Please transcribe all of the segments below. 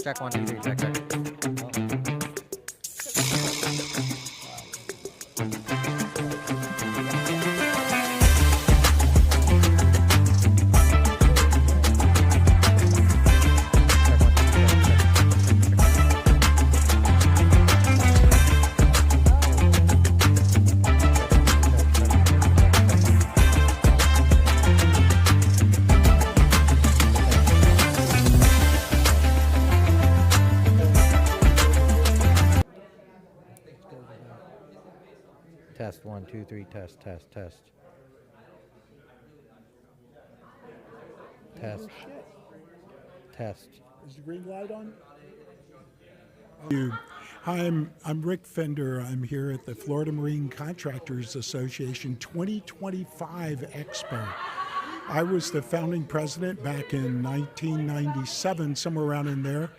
Check 1, 2, 3, check, check. Test 1, 2, 3, test, test, test. Test. Test. Is the green light on? Hi, I'm Rick Fender. I'm here at the Florida Marine Contractors Association 2025 Expo. I was the founding president back in 1997, somewhere around in there.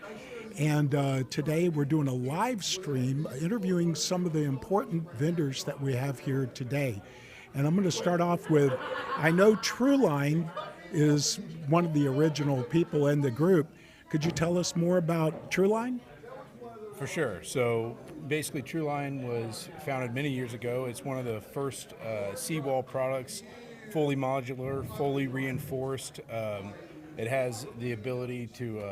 And today we're doing a live stream interviewing some of the important vendors that we have here today. And I'm going to start off with, I know Truline is one of the original people in the group. Could you tell us more about Truline? For sure. So basically Truline was founded many years ago. It's one of the first seawall products, fully modular, fully reinforced. It has the ability to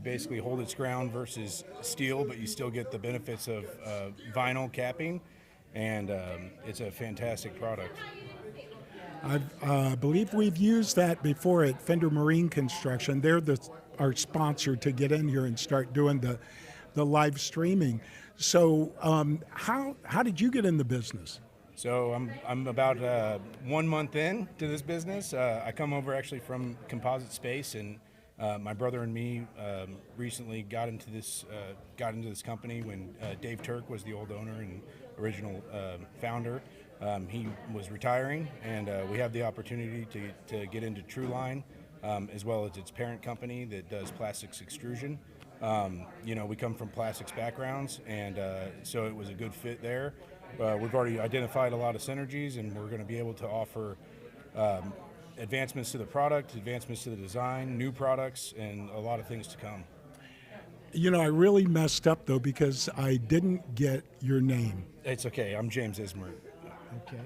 basically hold its ground versus steel, but you still get the benefits of vinyl capping, and it's a fantastic product. I believe we've used that before at Fender Marine Construction. They're our sponsor to get in here and start doing the live streaming. So how did you get in the business? So I'm about 1 month in to this business. I come over actually from composite space, and my brother and me recently got into this company when Dave Turk was the old owner and original founder. He was retiring, and we have the opportunity to get into Truline, as well as its parent company that does plastics extrusion. We come from plastics backgrounds, and so it was a good fit there. We've already identified a lot of synergies, and we're going to be able to offer advancements to the product, advancements to the design, new products, and a lot of things to come. I really messed up, though, because I didn't get your name. It's okay. I'm James Ismer. Okay.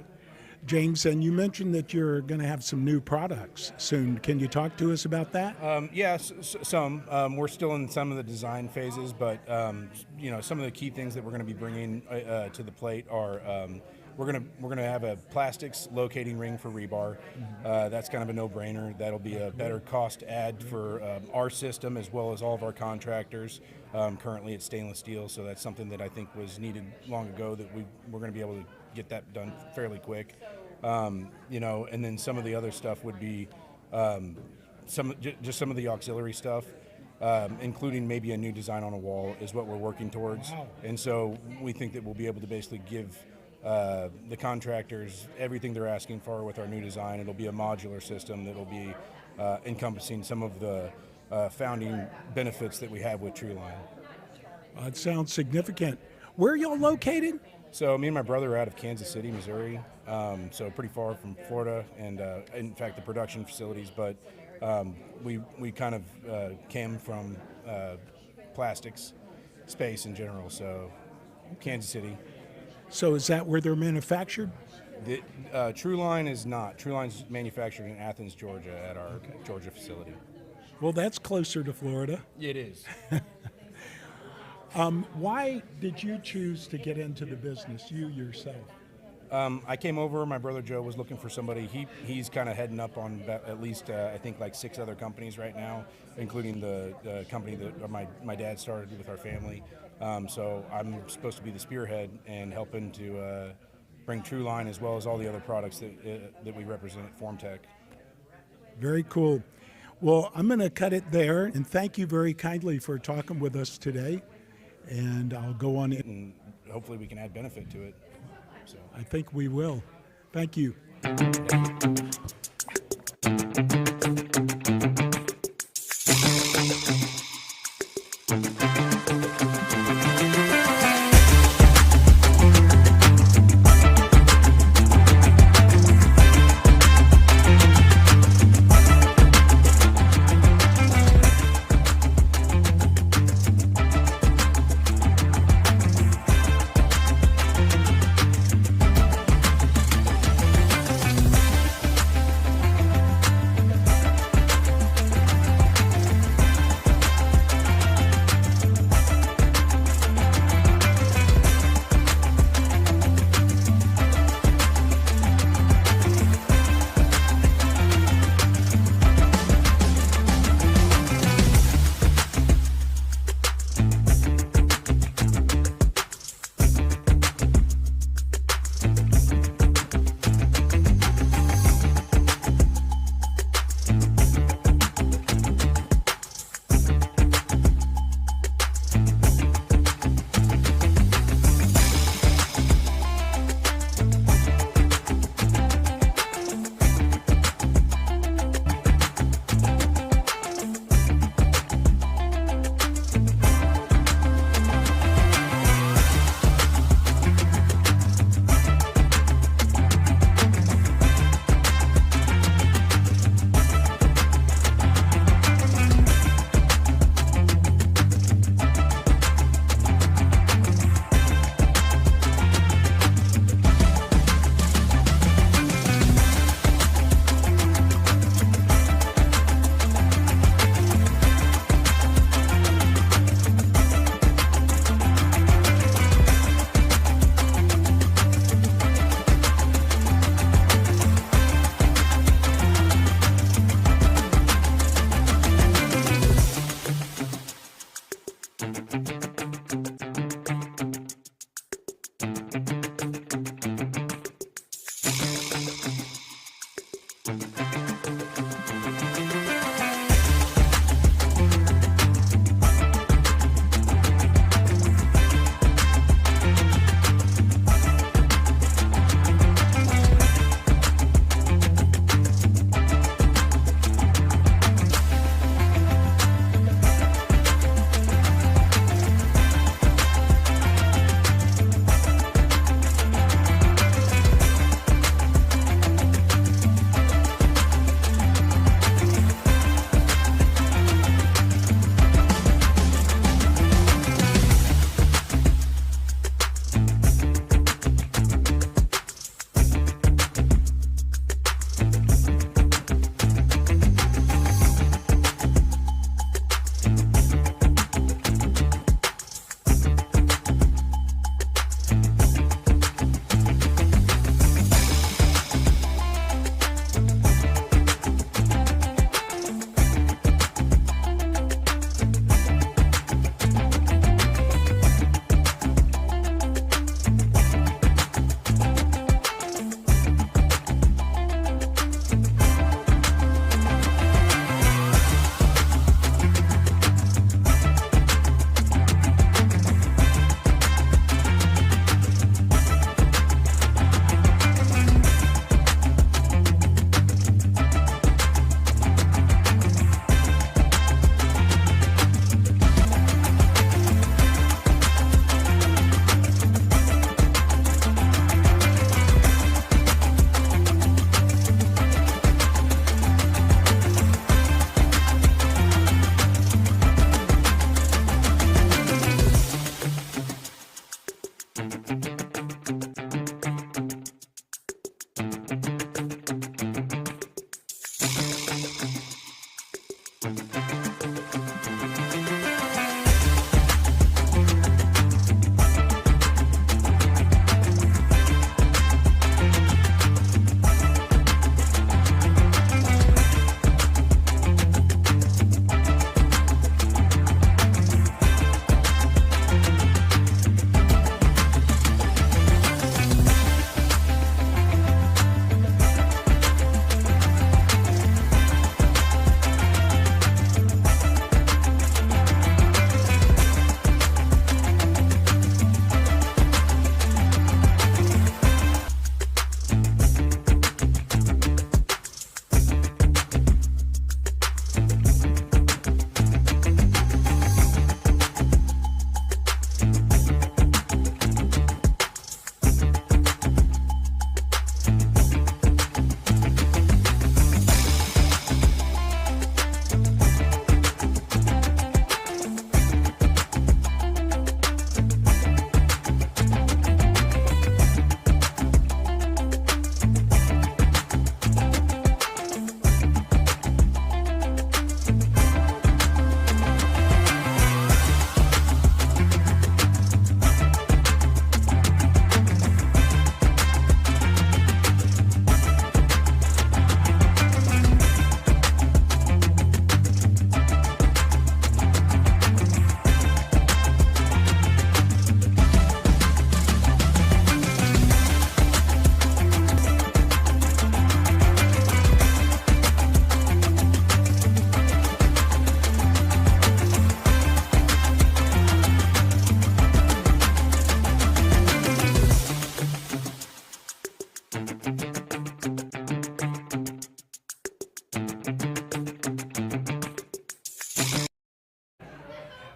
James, and you mentioned that you're going to have some new products soon. Can you talk to us about that? Yes, some. We're still in some of the design phases, but some of the key things that we're going to be bringing to the plate are we're gonna have a plastics locating ring for rebar. That's kind of a no-brainer. That'll be a better cost add for our system as well as all of our contractors. Currently, it's stainless steel, so that's something that I think was needed long ago. That we're going to be able to get that done fairly quick. And then some of the other stuff would be some of the auxiliary stuff, including maybe a new design on a wall is what we're working towards. Wow. And so we think that we'll be able to basically give the contractors everything they're asking for with our new design. It'll be a modular system that'll be encompassing some of the founding benefits that we have with TrueLine. It sounds significant. Where are y'all located? So me and my brother are out of Kansas City, Missouri, so pretty far from Florida and in fact the production facilities, but we kind of came from plastics space in general, so Kansas City. So is that where they're manufactured? The TrueLine is not. TrueLine's manufactured in Athens, Georgia at our Georgia facility. Well, that's closer to Florida. It is. Why did you choose to get into the business, you yourself? I came over. My brother Joe was looking for somebody. He's kind of heading up on at least I think like 6 other companies right now, including the company that my dad started with our family. So I'm supposed to be the spearhead and helping to bring TrueLine as well as all the other products that we represent at Formtech. Very cool. Well, I'm going to cut it there, and thank you very kindly for talking with us today. And I'll go on in. And hopefully we can add benefit to it. So. I think we will. Thank you.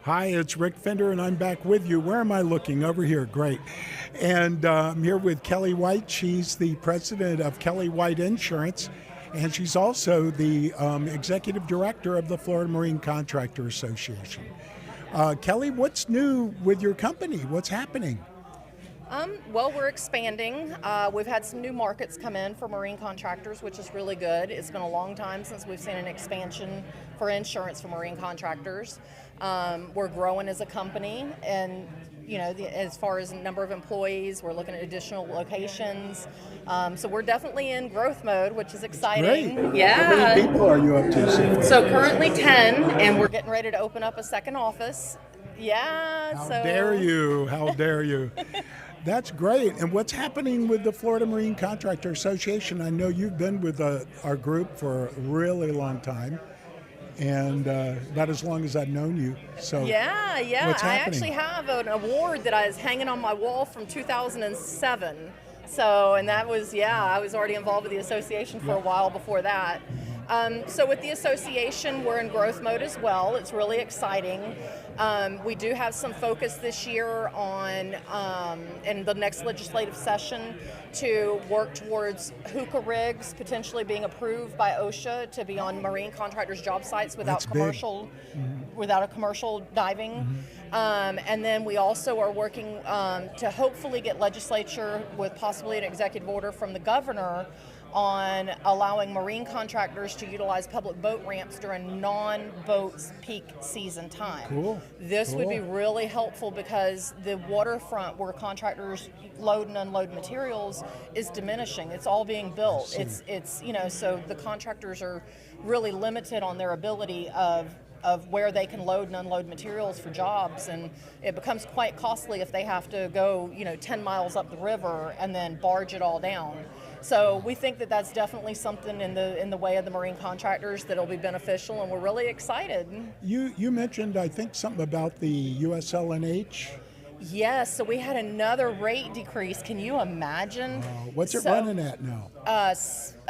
Hi, it's Rick Fender, and I'm back with you. Where am I looking? Over here. Great. And I'm here with Kelly White. She's the president of Kelly White Insurance, and she's also the executive director of the Florida Marine Contractor Association. Kelly, what's new with your company? What's happening? Well, we're expanding. We've had some new markets come in for marine contractors, which is really good. It's been a long time since we've seen an expansion for insurance for marine contractors. We're growing as a company, and as far as number of employees, we're looking at additional locations. So we're definitely in growth mode, which is exciting. Great. Yeah. How many people are you up to so far? So currently 10, and we're getting ready to open up a second office. Yeah. How dare you? How dare you? That's great. And what's happening with the Florida Marine Contractor Association? I know you've been with our group for a really long time, and about as long as I've known you. So yeah. what's I happening? actually have an award that I was hanging on my wall from 2007. So, and that was, I was already involved with the association for a while before that. So with the association, we're in growth mode as well. It's really exciting. We do have some focus this year on, in the next legislative session, to work towards hookah rigs potentially being approved by OSHA to be on marine contractors' job sites without without a commercial diving. And then we also are working to hopefully get legislature with possibly an executive order from the governor on allowing marine contractors to utilize public boat ramps during non-boats peak season time. Cool. This would be really helpful because the waterfront where contractors load and unload materials is diminishing. It's all being built. It's so the contractors are really limited on their ability of where they can load and unload materials for jobs, and it becomes quite costly if they have to go 10 miles up the river and then barge it all down. So we think that that's definitely something in the way of the marine contractors that'll be beneficial, and we're really excited. You mentioned, I think, something about the USLNH. Yes, so we had another rate decrease. Can you imagine? What's it running at now? I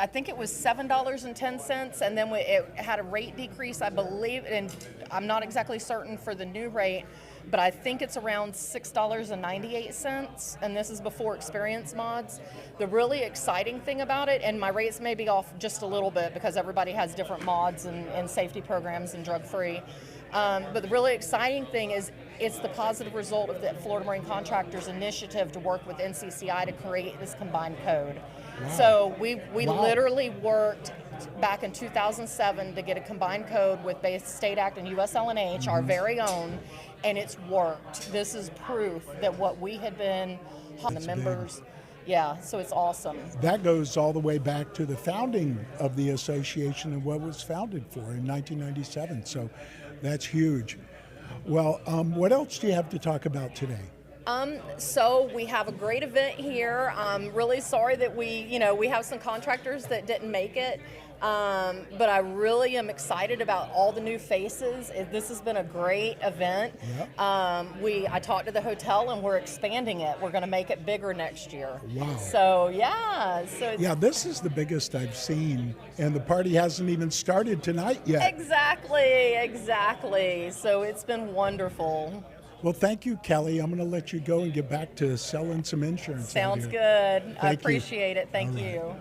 think it was $7.10, and then it had a rate decrease, I believe, and I'm not exactly certain for the new rate, but I think it's around $6.98, and this is before experience mods. The really exciting thing about it, and my rates may be off just a little bit because everybody has different mods and safety programs and drug-free, but the really exciting thing is it's the positive result of the Florida Marine Contractors initiative to work with NCCI to create this combined code. Wow. So we literally worked back in 2007 to get a combined code with Bay State Act and USLNH, our very own, and it's worked. This is proof that what we had been on the members. Big. Yeah, so it's awesome. That goes all the way back to the founding of the association and what it was founded for in 1997. So that's huge. Well, what else do you have to talk about today? So we have a great event here. I'm really sorry that we have some contractors that didn't make it. But I really am excited about all the new faces. This has been a great event. Yep. I talked to the hotel, and we're expanding it. We're going to make it bigger next year. Wow. So this is the biggest I've seen, and the party hasn't even started tonight yet. Exactly. So it's been wonderful. Well, thank you, Kelly. I'm going to let you go and get back to selling some insurance. Sounds good. I appreciate it. Thank you.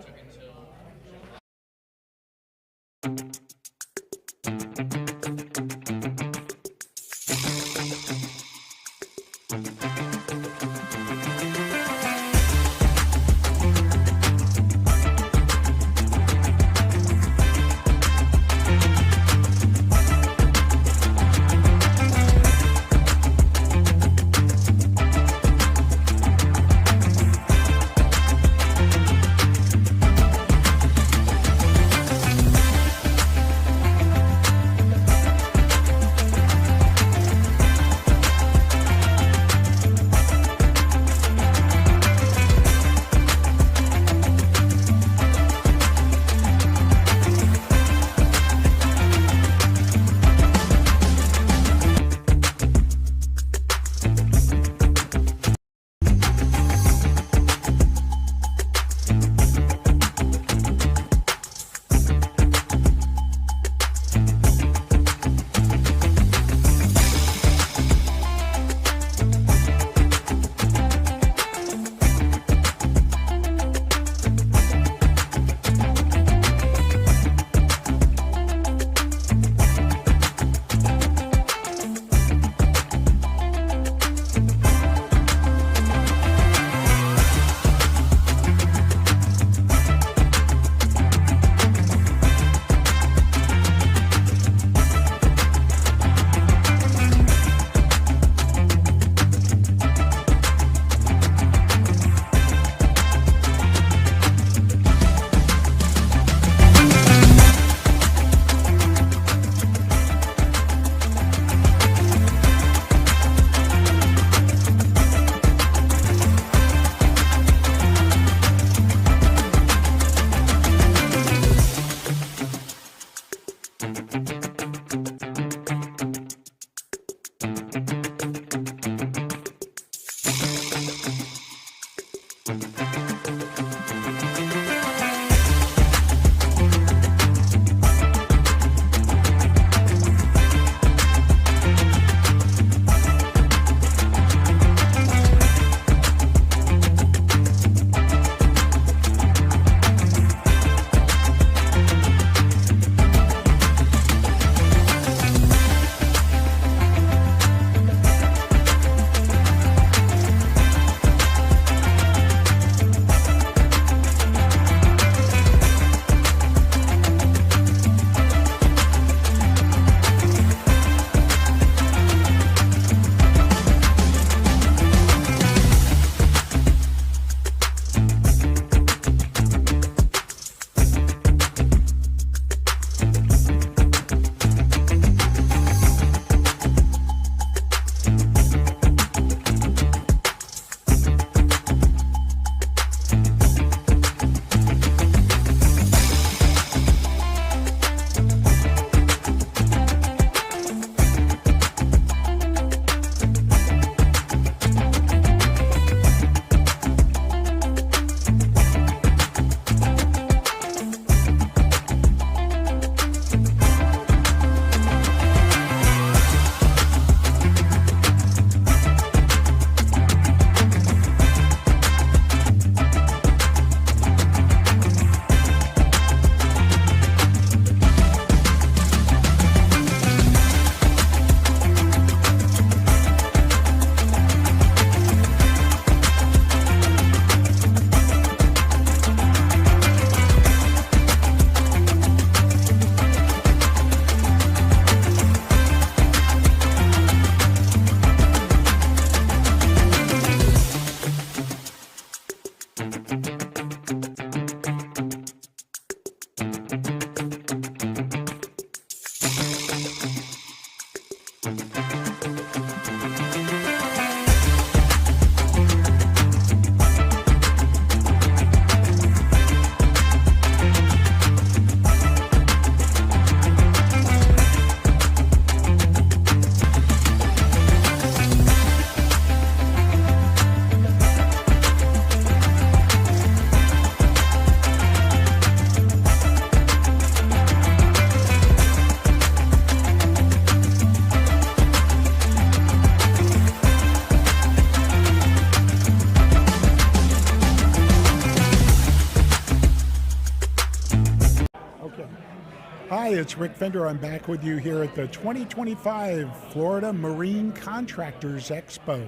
it's Rick Fender. I'm back with you here at the 2025 Florida Marine Contractors Expo.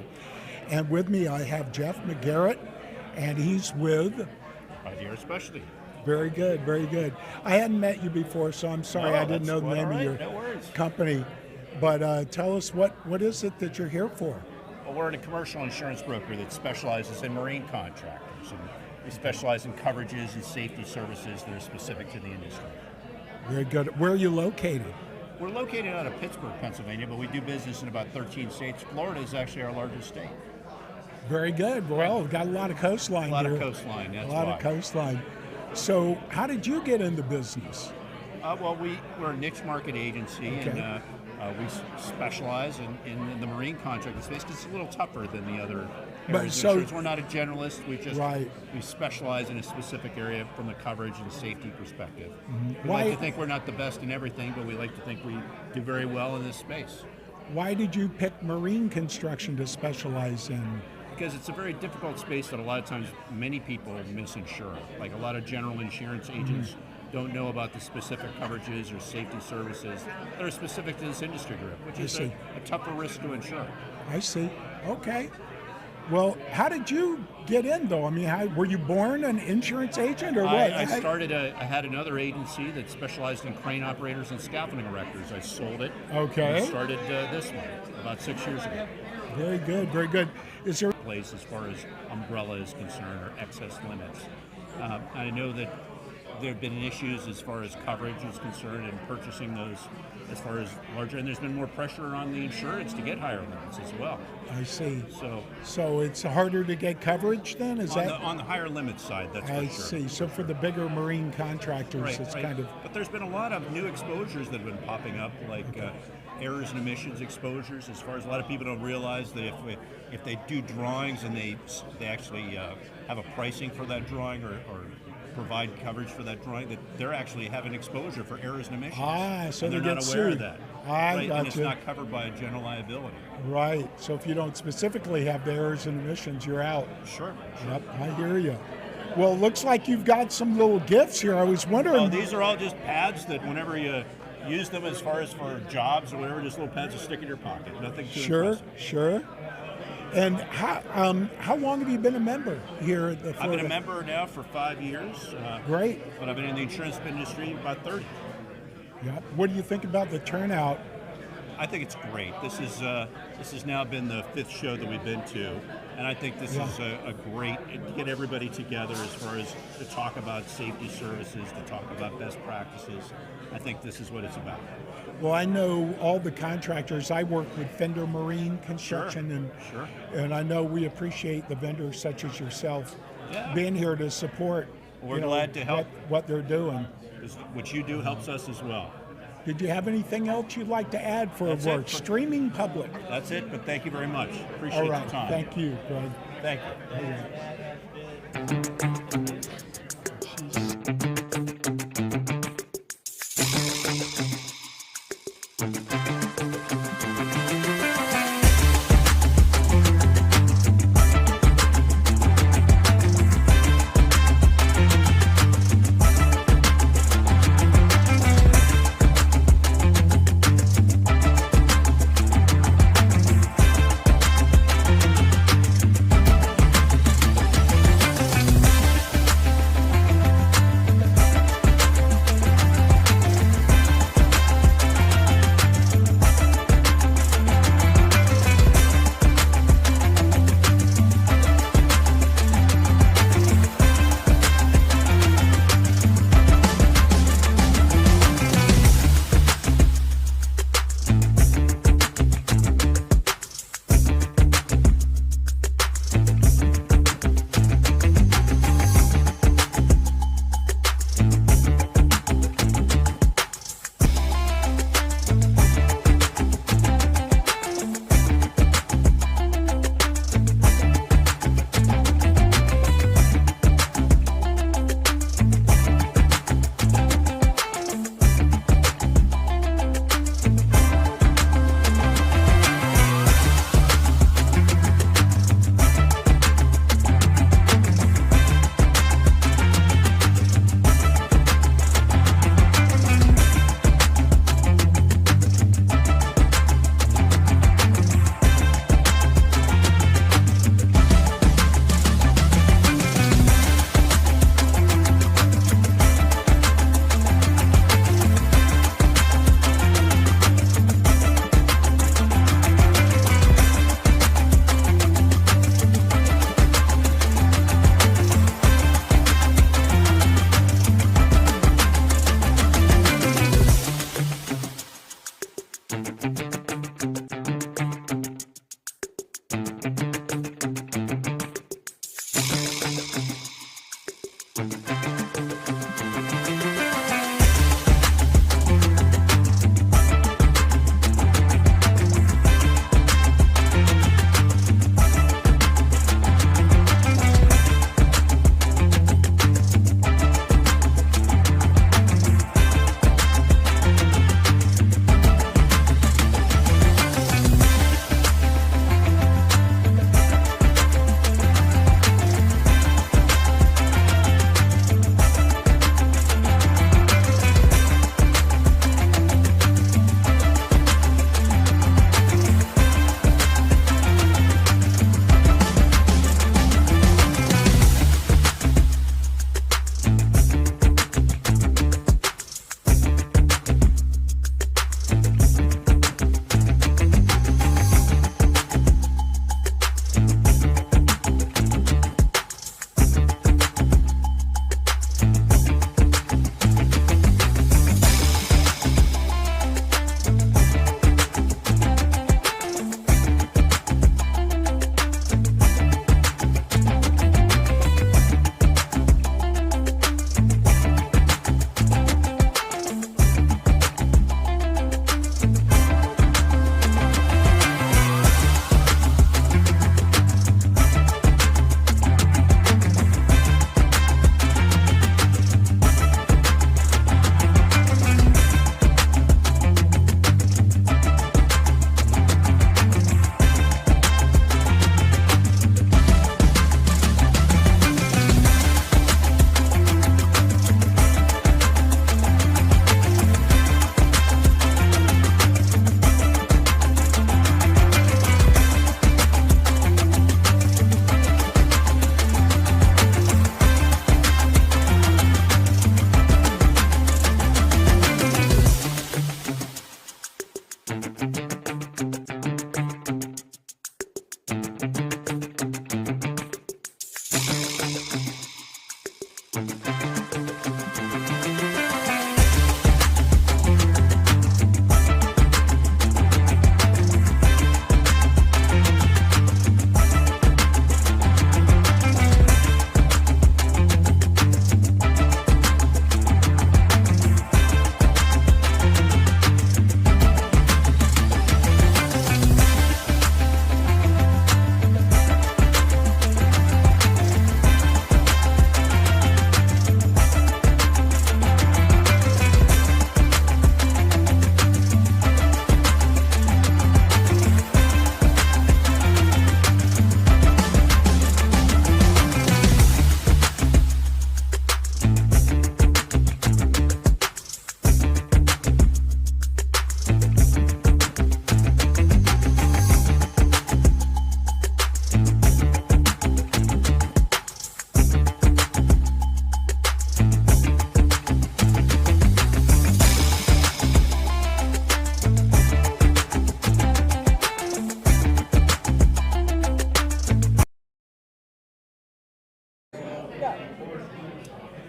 And with me I have Jeff McGarrett, and he's with... Ideal Specialty. Very good, very good. I hadn't met you before, so I'm sorry I didn't know the name of your company. But tell us, what is it that you're here for? Well, we're a commercial insurance broker that specializes in marine contractors. And we specialize in coverages and safety services that are specific to the industry. Very good. Where are you located? We're located out of Pittsburgh, Pennsylvania, but we do business in about 13 states. Florida is actually our largest state. Very good. Well, we've got a lot of coastline here. A lot of coastline, that's a lot why. of coastline. So how did you get into business? Well, we're a niche market agency, and we specialize in the marine contracting space because it's a little tougher than the other areas of insurance. We're not a generalist. We specialize in a specific area from the coverage and safety perspective. Mm-hmm. We like to think we're not the best in everything, but we like to think we do very well in this space. Why did you pick marine construction to specialize in? Because it's a very difficult space that a lot of times many people misinsure. Like a lot of general insurance agents don't know about the specific coverages or safety services that are specific to this industry group, which is a tougher risk to insure. I see. Okay. Well, how did you get in, though? I mean, were you born an insurance agent or what? I had another agency that specialized in crane operators and scaffolding erectors. I sold it. Okay. And started this one about 6 years ago. Very good, very good. Is there place as far as umbrella is concerned or excess limits? I know that there have been issues as far as coverage is concerned and purchasing those as far as larger, and there's been more pressure on the insurance to get higher limits as well. I see. So it's harder to get coverage then? On the higher limit side, that's for sure. I see. So for the bigger marine contractors, it's kind of... But there's been a lot of new exposures that have been popping up, like errors and emissions exposures. As far as a lot of people don't realize that if they do drawings and they actually have a pricing for that drawing or provide coverage for that drawing, that they're actually having exposure for errors and emissions. So and they're not aware of that. And it's not covered by a general liability. Right. So if you don't specifically have the errors and emissions, you're out. Sure. Yep, I hear you. Well, it looks like you've got some little gifts here. I was wondering. Oh, these are all just pads that whenever you use them as far as for jobs or whatever, just little pads to stick in your pocket. Nothing too impressive. Sure. And how long have you been a member here at the Florida? I've been a member now for 5 years. Great. But I've been in the insurance industry about 30. Yeah. What do you think about the turnout? I think it's great. This has now been the 5th show that we've been to, and I think this is a great to get everybody together as far as to talk about safety services, to talk about best practices. I think this is what it's about. Well, I know all the contractors. I work with Fender Marine Construction, and I know we appreciate the vendors such as yourself being here to support. We're glad to help what they're doing. What you do helps us as well. Did you have anything else you'd like to add for our streaming public? That's it, but thank you very much. Appreciate your time. Thank you, Greg. Thank you.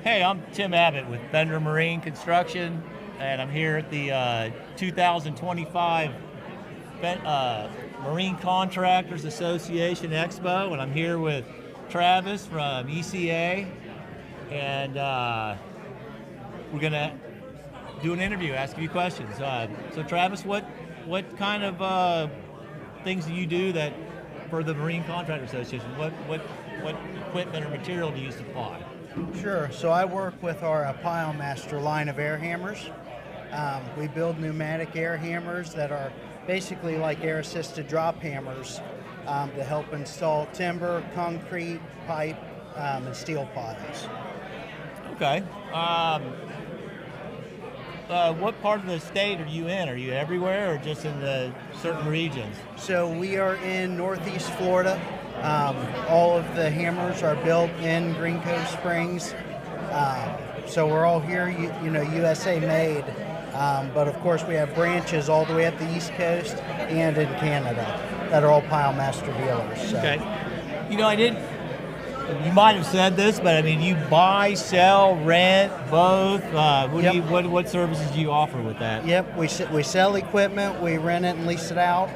Hey, I'm Tim Abbott with Fender Marine Construction, and I'm here at the 2025 Marine Contractors Association Expo, and I'm here with Travis from ECA, and we're gonna do an interview, ask a few questions. So Travis, what kind of things do you do that for the Marine Contractors Association? What equipment or material do you supply? Sure. So I work with our Pile Master line of air hammers. We build pneumatic air hammers that are basically like air-assisted drop hammers to help install timber, concrete, pipe, and steel piles. Okay. What part of the state are you in? Are you everywhere or just in the certain regions? So we are in Northeast Florida. All of the hammers are built in Green Cove Springs. So we're all here, you know, USA made. But of course we have branches all the way up the East Coast and in Canada that are all Pile Master dealers. So. Okay. You know, I did you might have said this, but I mean, you buy, sell, rent, both. What services do you offer with that? Yep, we sell equipment, we rent it and lease it out.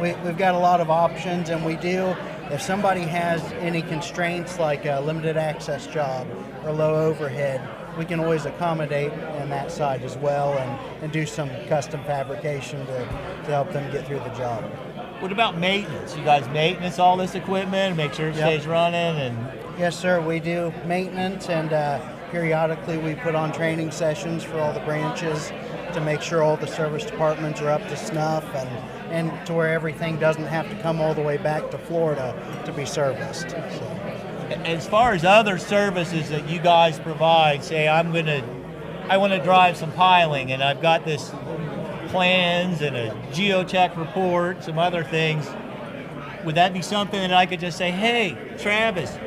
We've got a lot of options, and we do. If somebody has any constraints like a limited access job or low overhead, we can always accommodate in that side as well, and do some custom fabrication to help them get through the job. What about maintenance? You guys maintenance all this equipment, make sure it stays running? And yes, sir, we do maintenance, and periodically we put on training sessions for all the branches to make sure all the service departments are up to snuff, and to where everything doesn't have to come all the way back to Florida to be serviced. So. As far as other services that you guys provide, say I want to drive some piling, and I've got this plans and a geotech report, some other things, would that be something that I could just say, hey, Travis,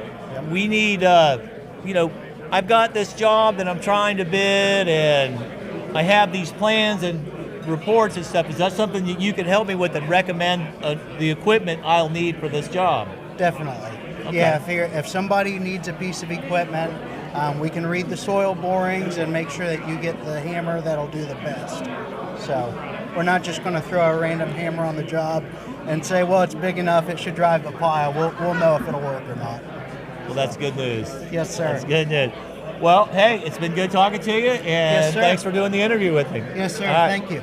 we need, I've got this job that I'm trying to bid, and I have these plans and reports and stuff. Is that something that you could help me with and recommend the equipment I'll need for this job? Definitely. Okay. Yeah, if somebody needs a piece of equipment, we can read the soil borings and make sure that you get the hammer that'll do the best. So we're not just going to throw a random hammer on the job and say, well, it's big enough, it should drive a pile. We'll know if it'll work or not. Well, that's good news. Yes, sir. That's good news. Well, hey, it's been good talking to you, and yes, thanks for doing the interview with me. Yes, sir. Right. Thank you.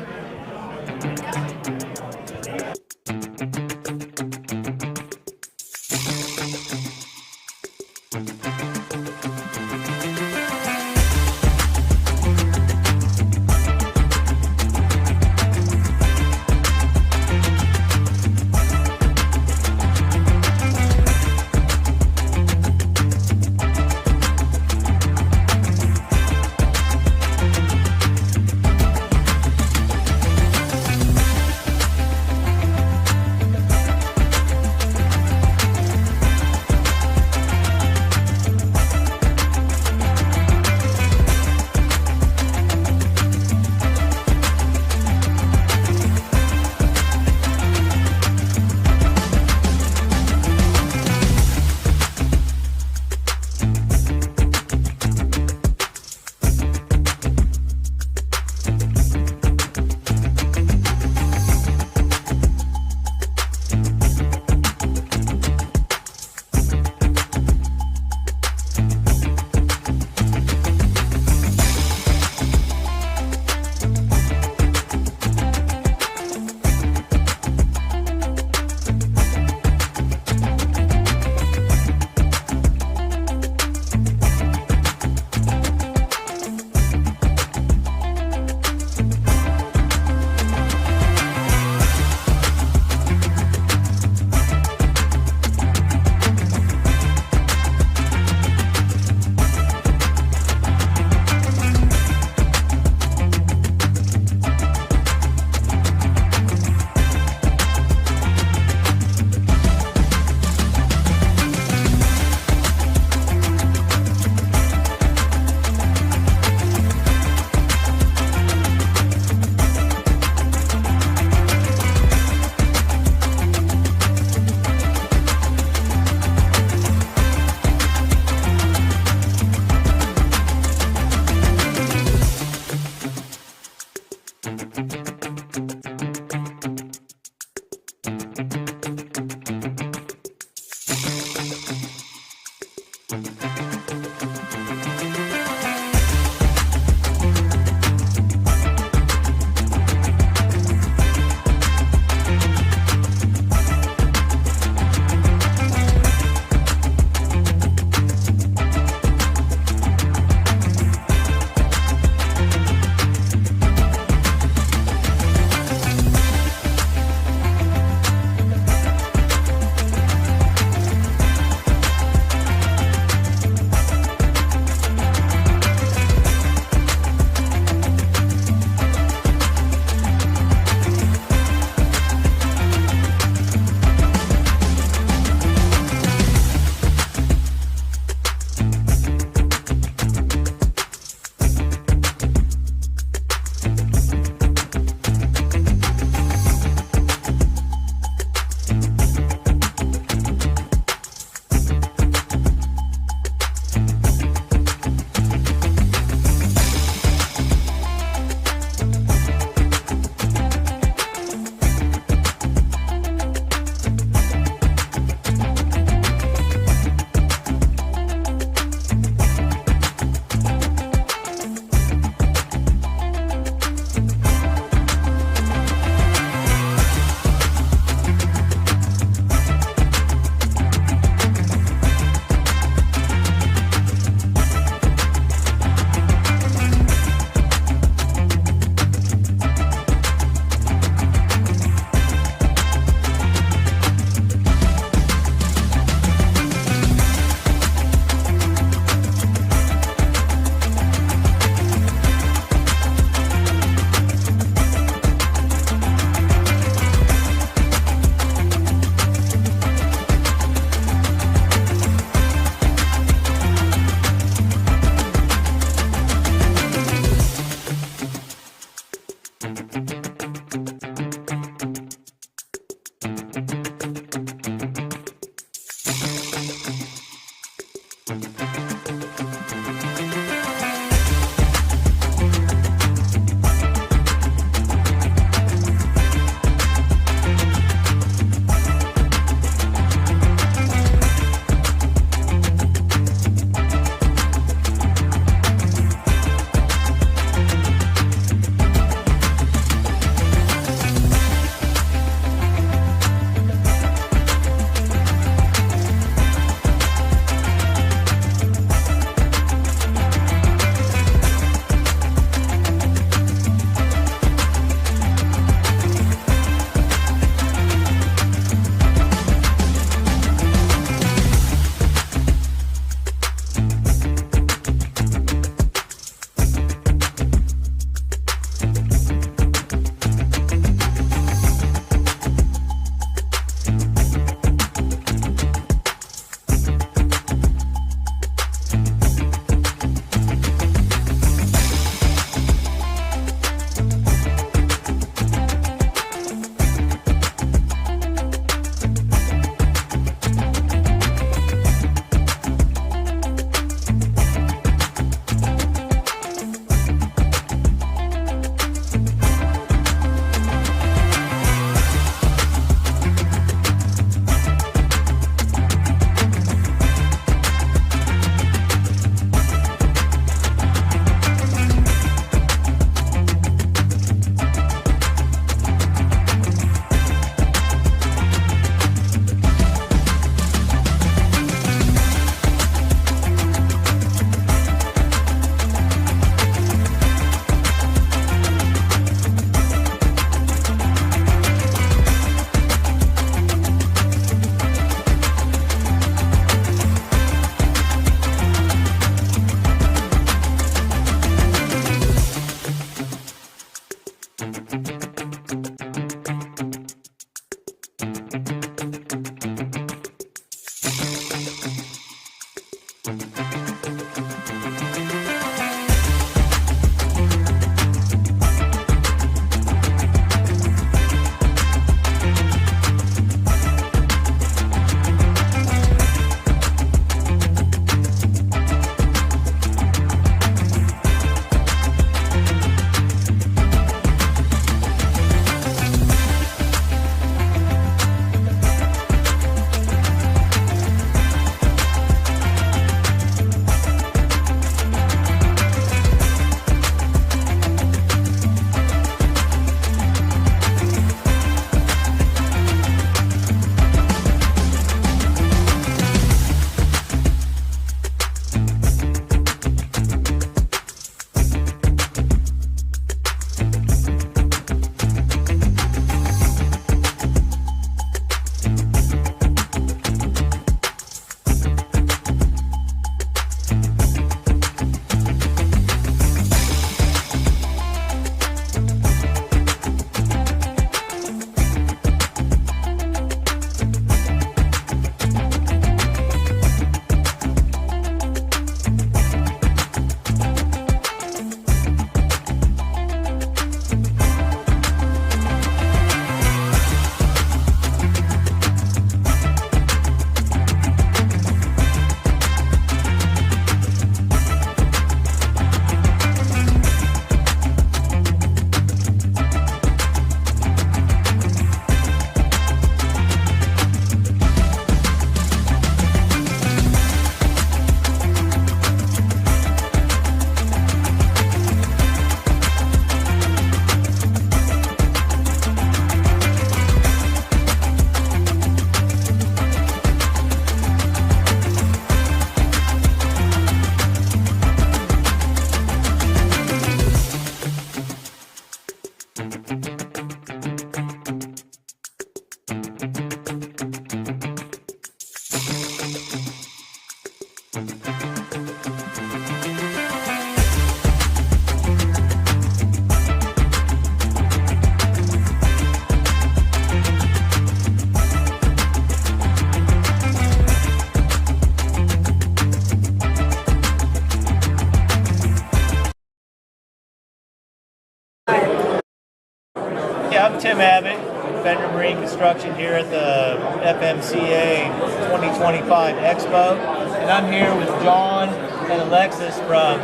I'm Tim Abbott, Fender Marine Construction here at the FMCA 2025 Expo, and I'm here with John and Alexis from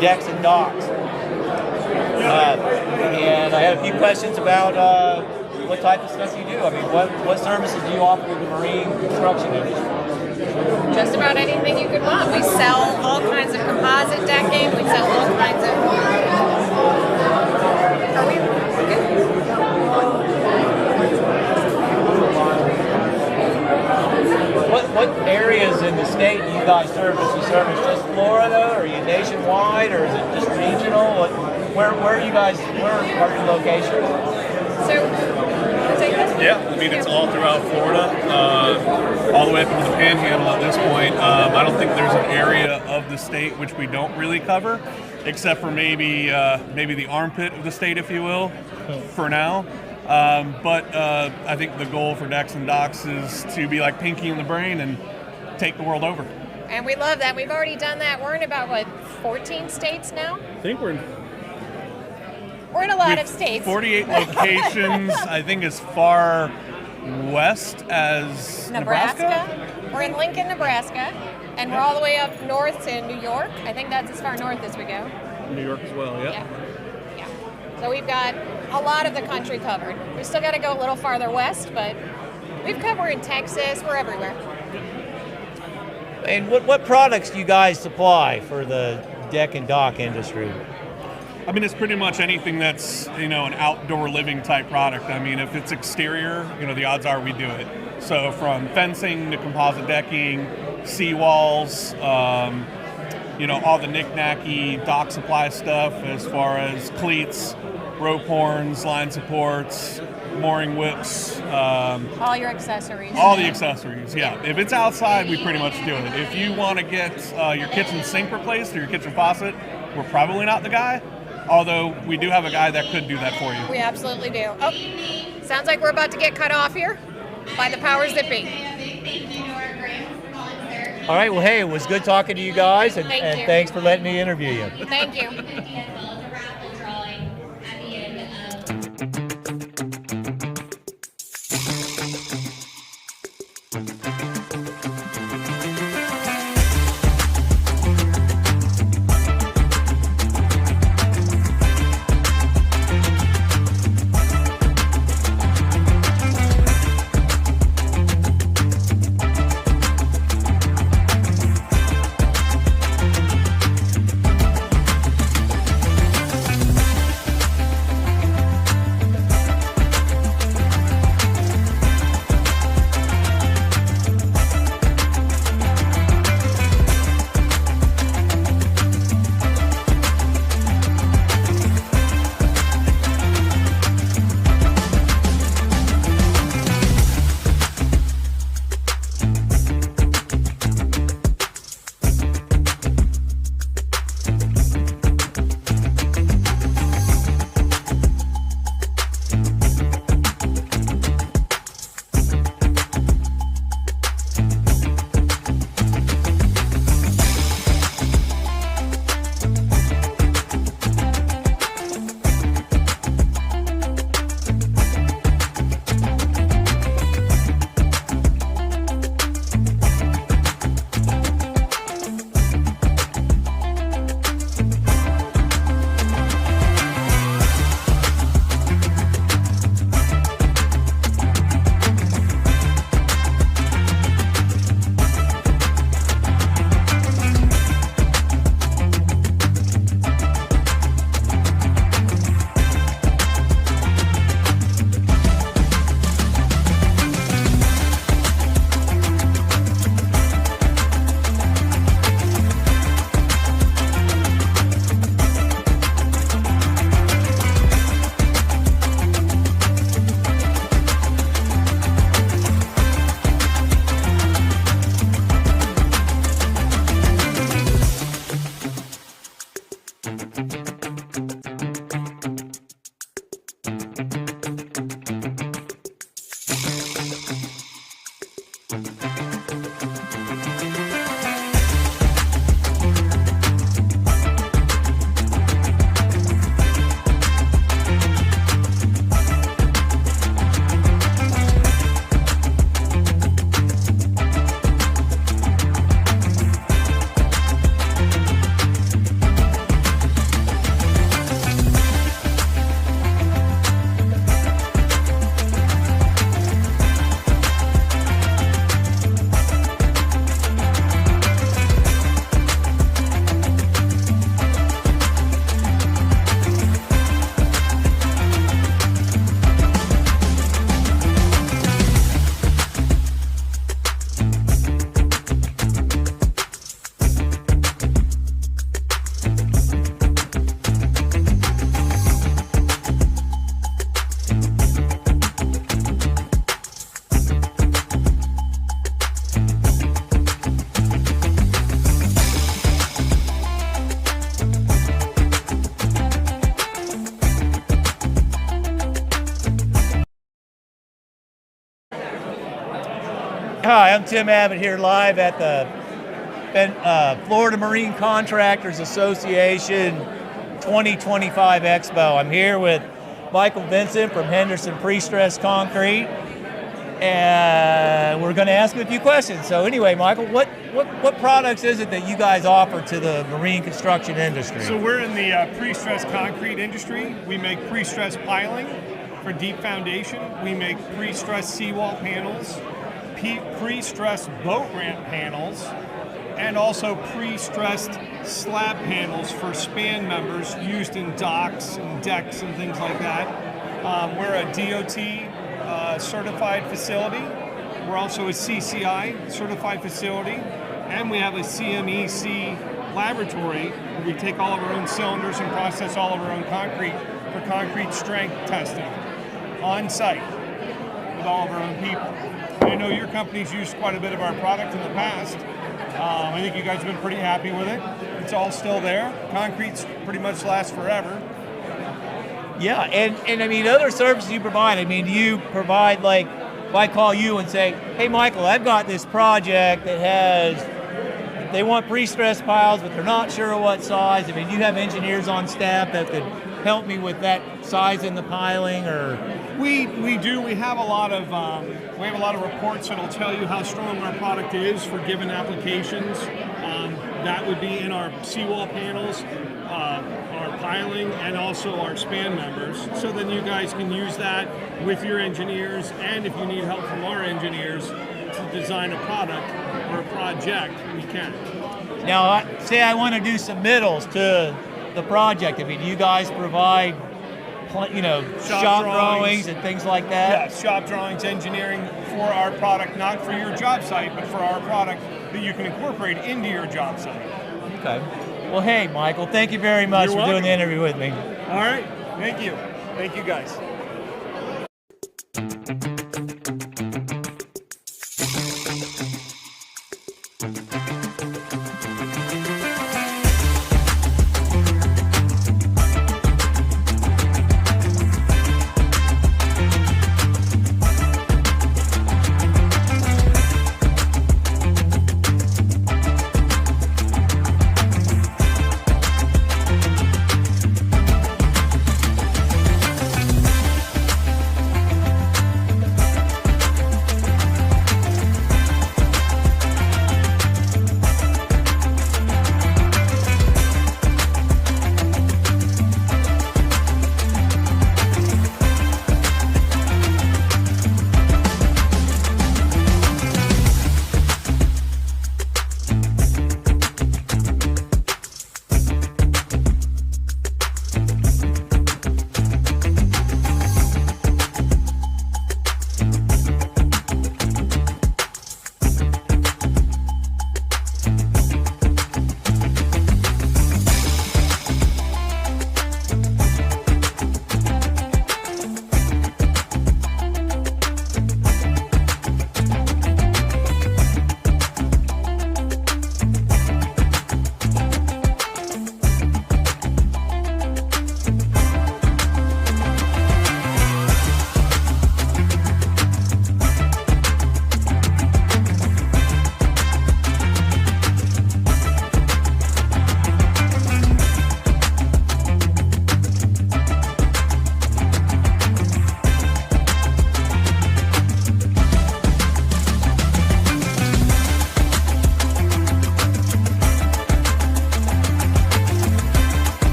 Decks and Docks. And I had a few questions about what type of stuff you do. I mean, what services do you offer to the marine construction industry? Just about anything you could want. We sell all kinds of composite decking. We sell all kinds of. Are we good? What areas in the state do you guys service? You service just Florida, or are you nationwide, or is it just regional? Where are you guys? Where are your locations? So. Yeah, I mean, it's all throughout Florida, all the way up into the Panhandle at this point. I don't think there's an area of the state which we don't really cover, except for maybe the armpit of the state, if you will, for now. But I think the goal for Decks and Docks is to be like Pinky in the Brain and take the world over. And we love that. We've already done that. We're in about, 14 states now? I think we're in a lot of states. 48 locations, I think as far west as Nebraska. We're in Lincoln, Nebraska, and we're all the way up north to New York. I think that's as far north as we go. New York as well, yeah. Yeah. So we've got a lot of the country covered. We've still got to go a little farther west, but we've covered in Texas. We're everywhere. And what products do you guys supply for the deck and dock industry? I mean, it's pretty much anything that's, an outdoor living type product. I mean, if it's exterior, the odds are we do it. So from fencing to composite decking, seawalls, all the knick-knacky dock supply stuff as far as cleats, rope horns, line supports, mooring whips. All your accessories. All the accessories, yeah. If it's outside, we pretty much do it. If you want to get your kitchen sink replaced or your kitchen faucet, we're probably not the guy. Although we do have a guy that could do that for you. We absolutely do. Oh, sounds like we're about to get cut off here by the powers that be. All right, well, hey, it was good talking to you guys, and Thank you. Thanks for letting me interview you. Thank you. Hi, I'm Tim Abbott here live at the Florida Marine Contractors Association 2025 Expo. I'm here with Michael Vincent from Henderson Pre-Stressed Concrete, and we're going to ask him a few questions. So anyway, Michael, what products is it that you guys offer to the marine construction industry? So we're in the pre-stressed concrete industry. We make pre-stressed piling for deep foundation. We make pre-stressed seawall panels, pre-stressed boat ramp panels, and also pre-stressed slab panels for span members used in docks and decks and things like that. We're a DOT certified facility. We're also a CCI certified facility, and we have a CMEC laboratory where we take all of our own cylinders and process all of our own concrete for concrete strength testing on site with all of our own people. I know your company's used quite a bit of our product in the past. I think you guys have been pretty happy with it. It's all still there. Concrete's pretty much lasts forever. Yeah, and I mean, other services you provide, I mean, do you provide, like, if I call you and say, hey, Michael, I've got this project that has, they want pre-stressed piles, but they're not sure what size. I mean, do you have engineers on staff that could help me with that size in the piling, or? We do. We have a lot of reports that'll tell you how strong our product is for given applications. That would be in our seawall panels, our piling, and also our span members. So then you guys can use that with your engineers, and if you need help from our engineers to design a product or a project, we can. Now, say I want to do submittals to the project. I mean, do you guys provide, you know, shop drawings and things like that? Yeah, shop drawings, engineering for our product, not for your job site, but for our product that you can incorporate into your job site. Okay. Well, hey, Michael, thank you very much for doing the interview with me. All right. Thank you. Thank you, guys.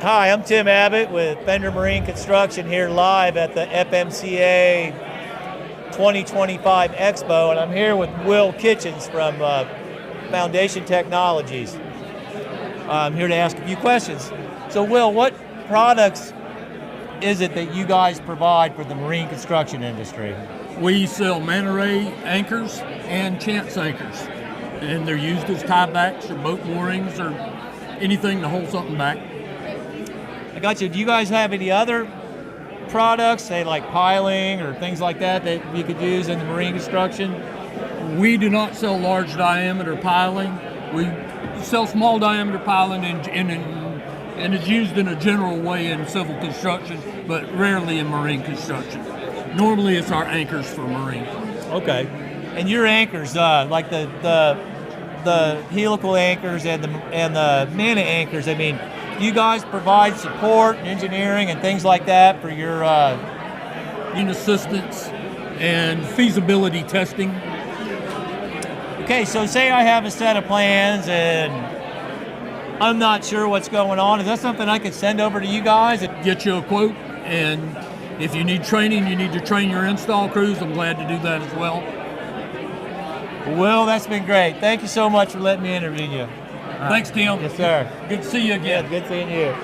Hi, I'm Tim Abbott with Fender Marine Construction here live at the FMCA 2025 Expo, and I'm here with Will Kitchens from Foundation Technologies. I'm here to ask a few questions. So Will, what products is it that you guys provide for the marine construction industry? We sell manta ray anchors and chance anchors, and they're used as tiebacks or boat moorings or anything to hold something back. I got you. Do you guys have any other products, say like piling or things like that, that you could use in the marine construction? We do not sell large diameter piling. We sell small diameter piling and it's used in a general way in civil construction, but rarely in marine construction. Normally it's our anchors for marine. Okay. And your anchors, like the helical anchors and the mana anchors, I mean, you guys provide support and engineering and things like that for your in assistance and feasibility testing. Okay, so say I have a set of plans and I'm not sure what's going on. Is that something I could send over to you guys? Get you a quote, and if you need training, you need to train your install crews, I'm glad to do that as well. Will, that's been great. Thank you so much for letting me interview you. Thanks, Tim. Yes, sir. Good to see you again. Yeah, good seeing you.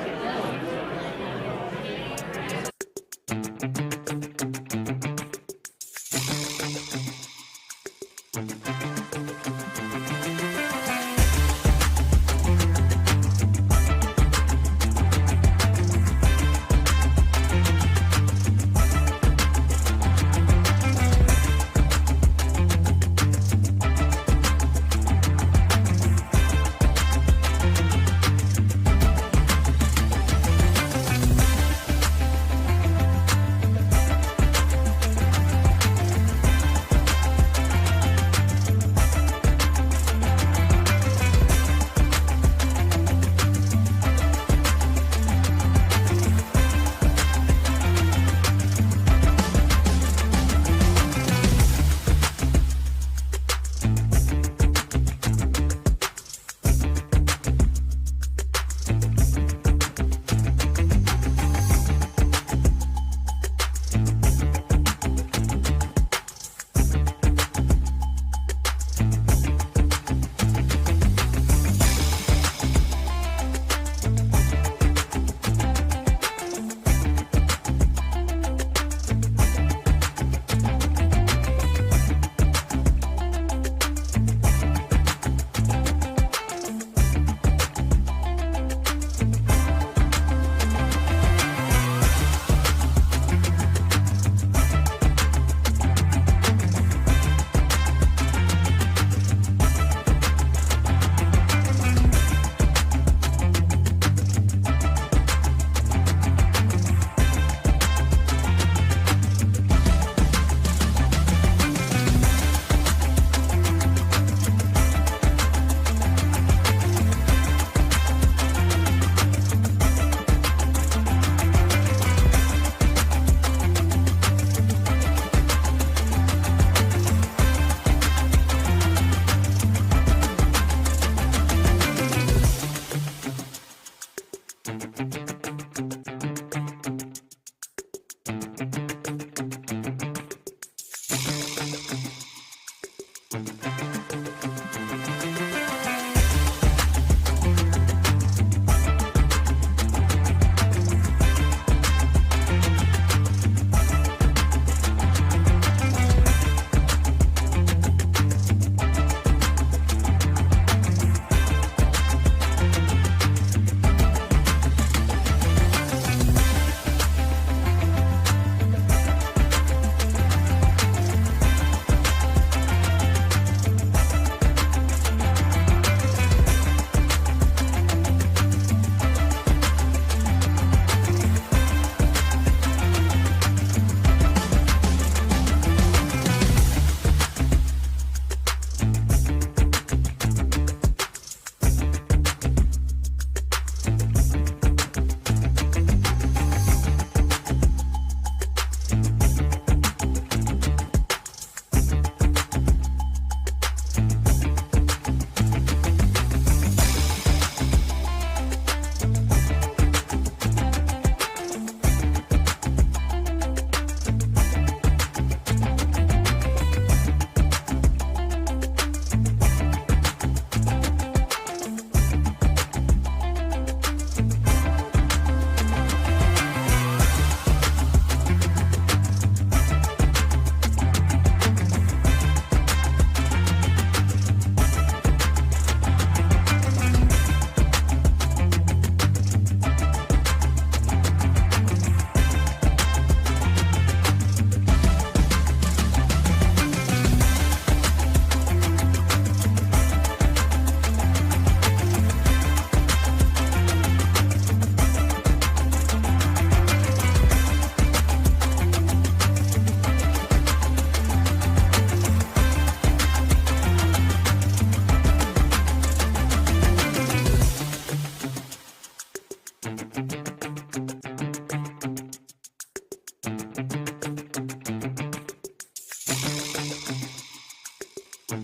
Hi,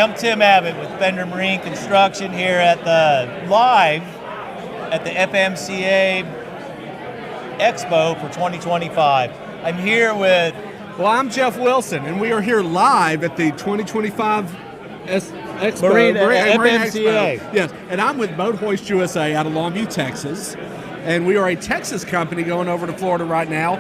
I'm Tim Abbott with Fender Marine Construction here at the live at the FMCA Expo for 2025. I'm here with. Well, I'm Jeff Wilson, and we are here live at the 2025 Expo. Marine Expo. FMCA. Yes, and I'm with Boat Hoist USA out of Longview, Texas, and we are a Texas company going over to Florida right now.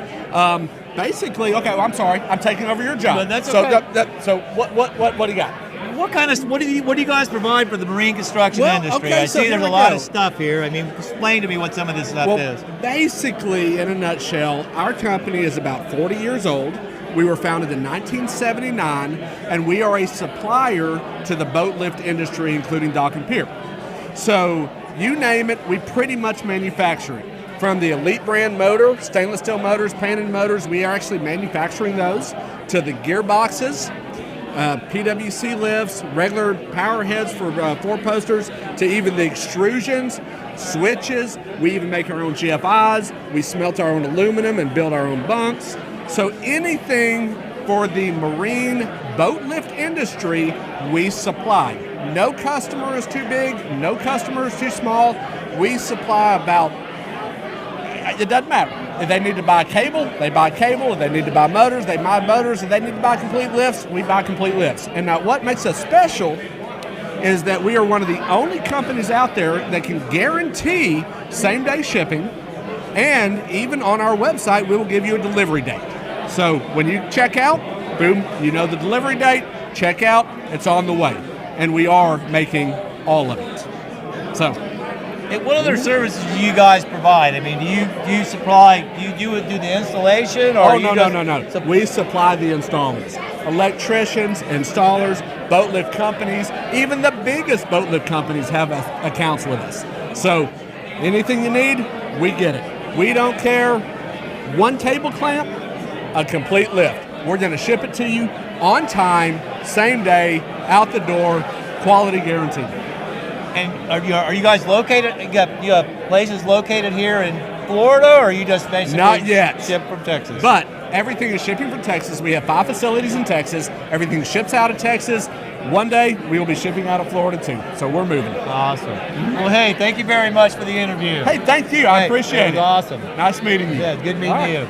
Basically, okay. Well, I'm sorry, I'm taking over your job. But that's okay. So what do you got? What do you guys provide for the marine construction industry? Okay, I so see there's a here we lot go. of stuff here. I mean, explain to me what some of this stuff is. Basically, in a nutshell, our company is about 40 years old. We were founded in 1979, and we are a supplier to the boat lift industry, including dock and pier. So you name it, we pretty much manufacture it. From the Elite brand motor, stainless steel motors, painted motors, we are actually manufacturing those, to the gearboxes, PWC lifts, regular power heads for four-posters, to even the extrusions, switches. We even make our own GFIs. We smelt our own aluminum and build our own bunks. So anything for the marine boat lift industry, we supply. No customer is too big, no customer is too small. We supply about, it doesn't matter. If they need to buy cable, they buy cable. If they need to buy motors, they buy motors. If they need to buy complete lifts, we buy complete lifts. And now what makes us special is that we are one of the only companies out there that can guarantee same-day shipping, and even on our website, we will give you a delivery date. So when you check out, boom, you know the delivery date, check out, it's on the way. And we are making all of it. So. And what other services do you guys provide? I mean, do you supply? Do you do the installation? Or No. We supply the installers, electricians, installers, boat lift companies. Even the biggest boat lift companies have accounts with us. So anything you need, we get it. We don't care. One table clamp, a complete lift. We're going to ship it to you on time, same day, out the door, quality guaranteed. And are you guys located? You have places located here in Florida, or are you just basically not yet ship from Texas? But everything is shipping from Texas. We have 5 facilities in Texas. Everything ships out of Texas. One day we will be shipping out of Florida too. So we're moving. Awesome. Well, hey, thank you very much for the interview. Hey, thank you. I appreciate it. It was awesome. Nice meeting you. Yeah, good meeting you.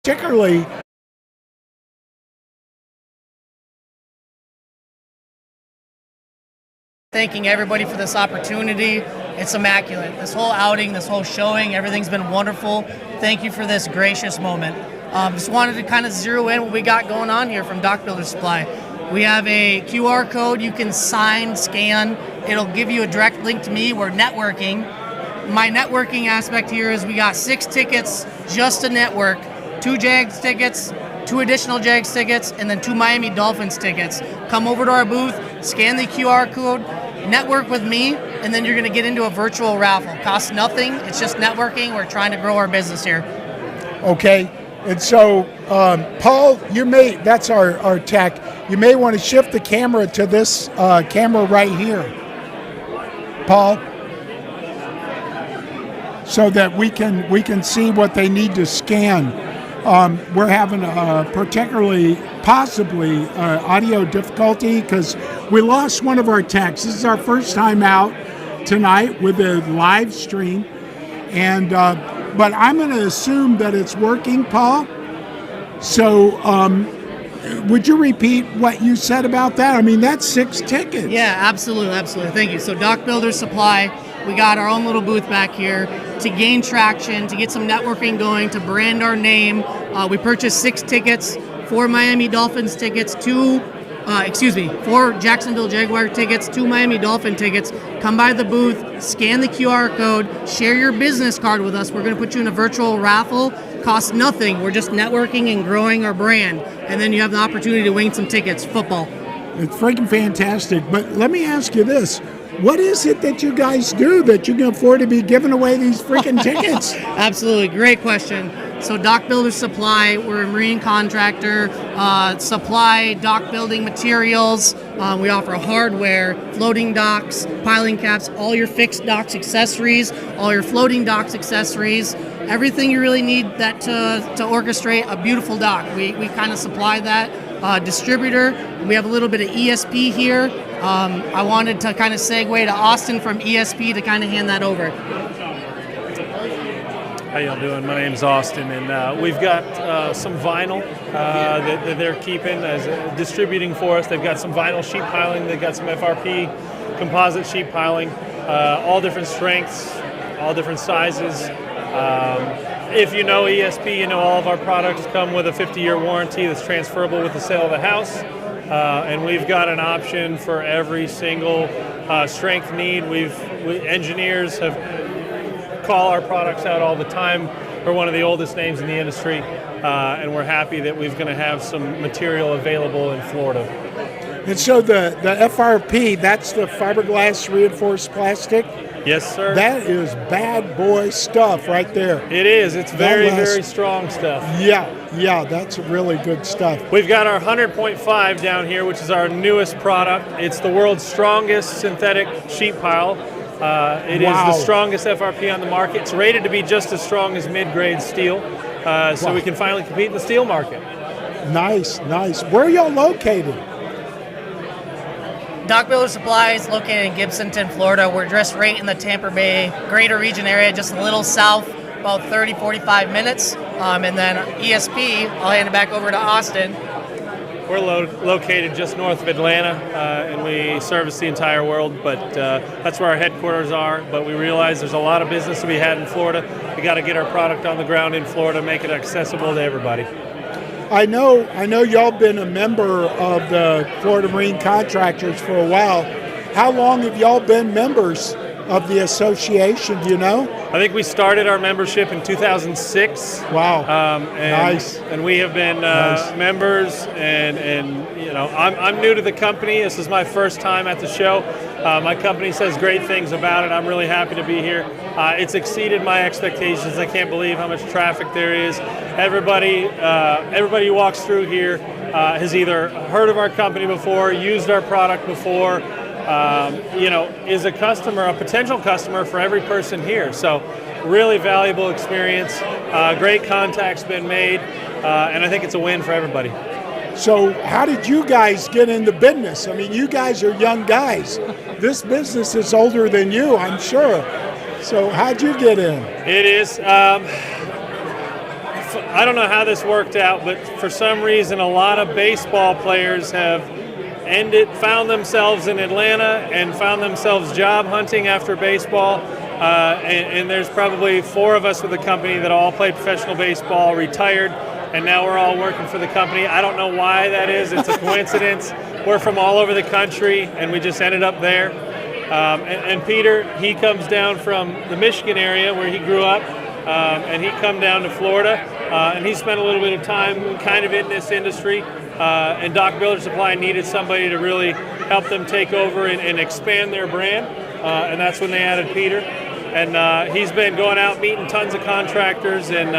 particularly thanking everybody for this opportunity. It's immaculate. This whole outing, this whole showing, everything's been wonderful. Thank you for this gracious moment. Just wanted to kind of zero in what we got going on here from Dock Builder Supply. We have a QR code you can sign, scan. It'll give you a direct link to me. We're networking. My networking aspect here is we got 6 tickets just to network, 2 Jags tickets, 2 additional Jags tickets, and then 2 Miami Dolphins tickets. Come over to our booth, scan the QR code, network with me, and then you're going to get into a virtual raffle. Costs nothing. It's just networking. We're trying to grow our business here. Okay. And so, Paul, that's our tech. You may want to shift the camera to this camera right here, Paul, so that we can see what they need to scan. We're having possibly audio difficulty because we lost one of our techs. This is our first time out tonight with a live stream, and but I'm going to assume that it's working, Paul. So would you repeat what you said about that? I mean, that's 6 tickets. Yeah, absolutely. Thank you. So Dock Builder Supply, we got our own little booth back here to gain traction, to get some networking going, to brand our name. We purchased 6 tickets, 4 Miami Dolphins tickets, 4 Jacksonville Jaguar tickets, 2 Miami Dolphin tickets. Come by the booth, scan the QR code, share your business card with us. We're going to put you in a virtual raffle. Costs nothing. We're just networking and growing our brand. And then you have the opportunity to win some tickets, football. It's freaking fantastic. But let me ask you this. What is it that you guys do that you can afford to be giving away these freaking tickets? Absolutely. Great question. So Dock Builder Supply, we're a marine contractor, supply dock building materials. We offer hardware, floating docks, piling caps, all your fixed docks accessories, all your floating docks accessories, everything you really need that to orchestrate a beautiful dock. We kind of supply that. Distributor, we have a little bit of ESP here. I wanted to kind of segue to Austin from ESP to kind of hand that over. How y'all doing? My name's Austin, and we've got some vinyl that they're keeping as distributing for us. They've got some vinyl sheet piling. They've got some FRP composite sheet piling, all different strengths, all different sizes. If you know ESP, you know all of our products come with a 50-year warranty that's transferable with the sale of the house. And we've got an option for every single strength need. Engineers have call our products out all the time. We're one of the oldest names in the industry, and we're happy that we're going to have some material available in Florida. And so the FRP, that's the fiberglass reinforced plastic? Yes, sir. That is bad boy stuff right there. It is. It's very, very strong stuff. Yeah, that's really good stuff. We've got our 100.5 down here, which is our newest product. It's the world's strongest synthetic sheet pile. It is the strongest FRP on the market. It's rated to be just as strong as mid-grade steel, so we can finally compete in the steel market. Nice. Where are y'all located? Dock Builder Supply is located in Gibsonton, Florida. We're just right in the Tampa Bay greater region area, just a little south, about 30, 45 minutes. And then ESP, I'll hand it back over to Austin. We're located just north of Atlanta, and we service the entire world, but that's where our headquarters are. But we realize there's a lot of business to be had in Florida. We got to get our product on the ground in Florida, make it accessible to everybody. I know y'all been a member of the Florida Marine Contractors for a while. How long have y'all been members of the association, do you know? I think we started our membership in 2006. Wow. Nice. And we have been members, and you know, I'm new to the company. This is my first time at the show. My company says great things about it. I'm really happy to be here. It's exceeded my expectations. I can't believe how much traffic there is. Everybody who walks through here has either heard of our company before, used our product before, is a customer, a potential customer for every person here. So really valuable experience, great contacts been made, and I think it's a win for everybody. So how did you guys get into business? I mean, you guys are young guys. This business is older than you, I'm sure. So how'd you get in? It is, I don't know how this worked out, but for some reason, a lot of baseball players have found themselves in Atlanta and found themselves job hunting after baseball. And there's probably 4 of us with the company that all played professional baseball, retired, and now we're all working for the company. I don't know why that is. It's a coincidence. We're from all over the country, and we just ended up there. And Peter, he comes down from the Michigan area where he grew up, and he come down to Florida, and he spent a little bit of time kind of in this industry. And Doc Builder Supply needed somebody to really help them take over and expand their brand, and that's when they added Peter. And he's been going out meeting tons of contractors and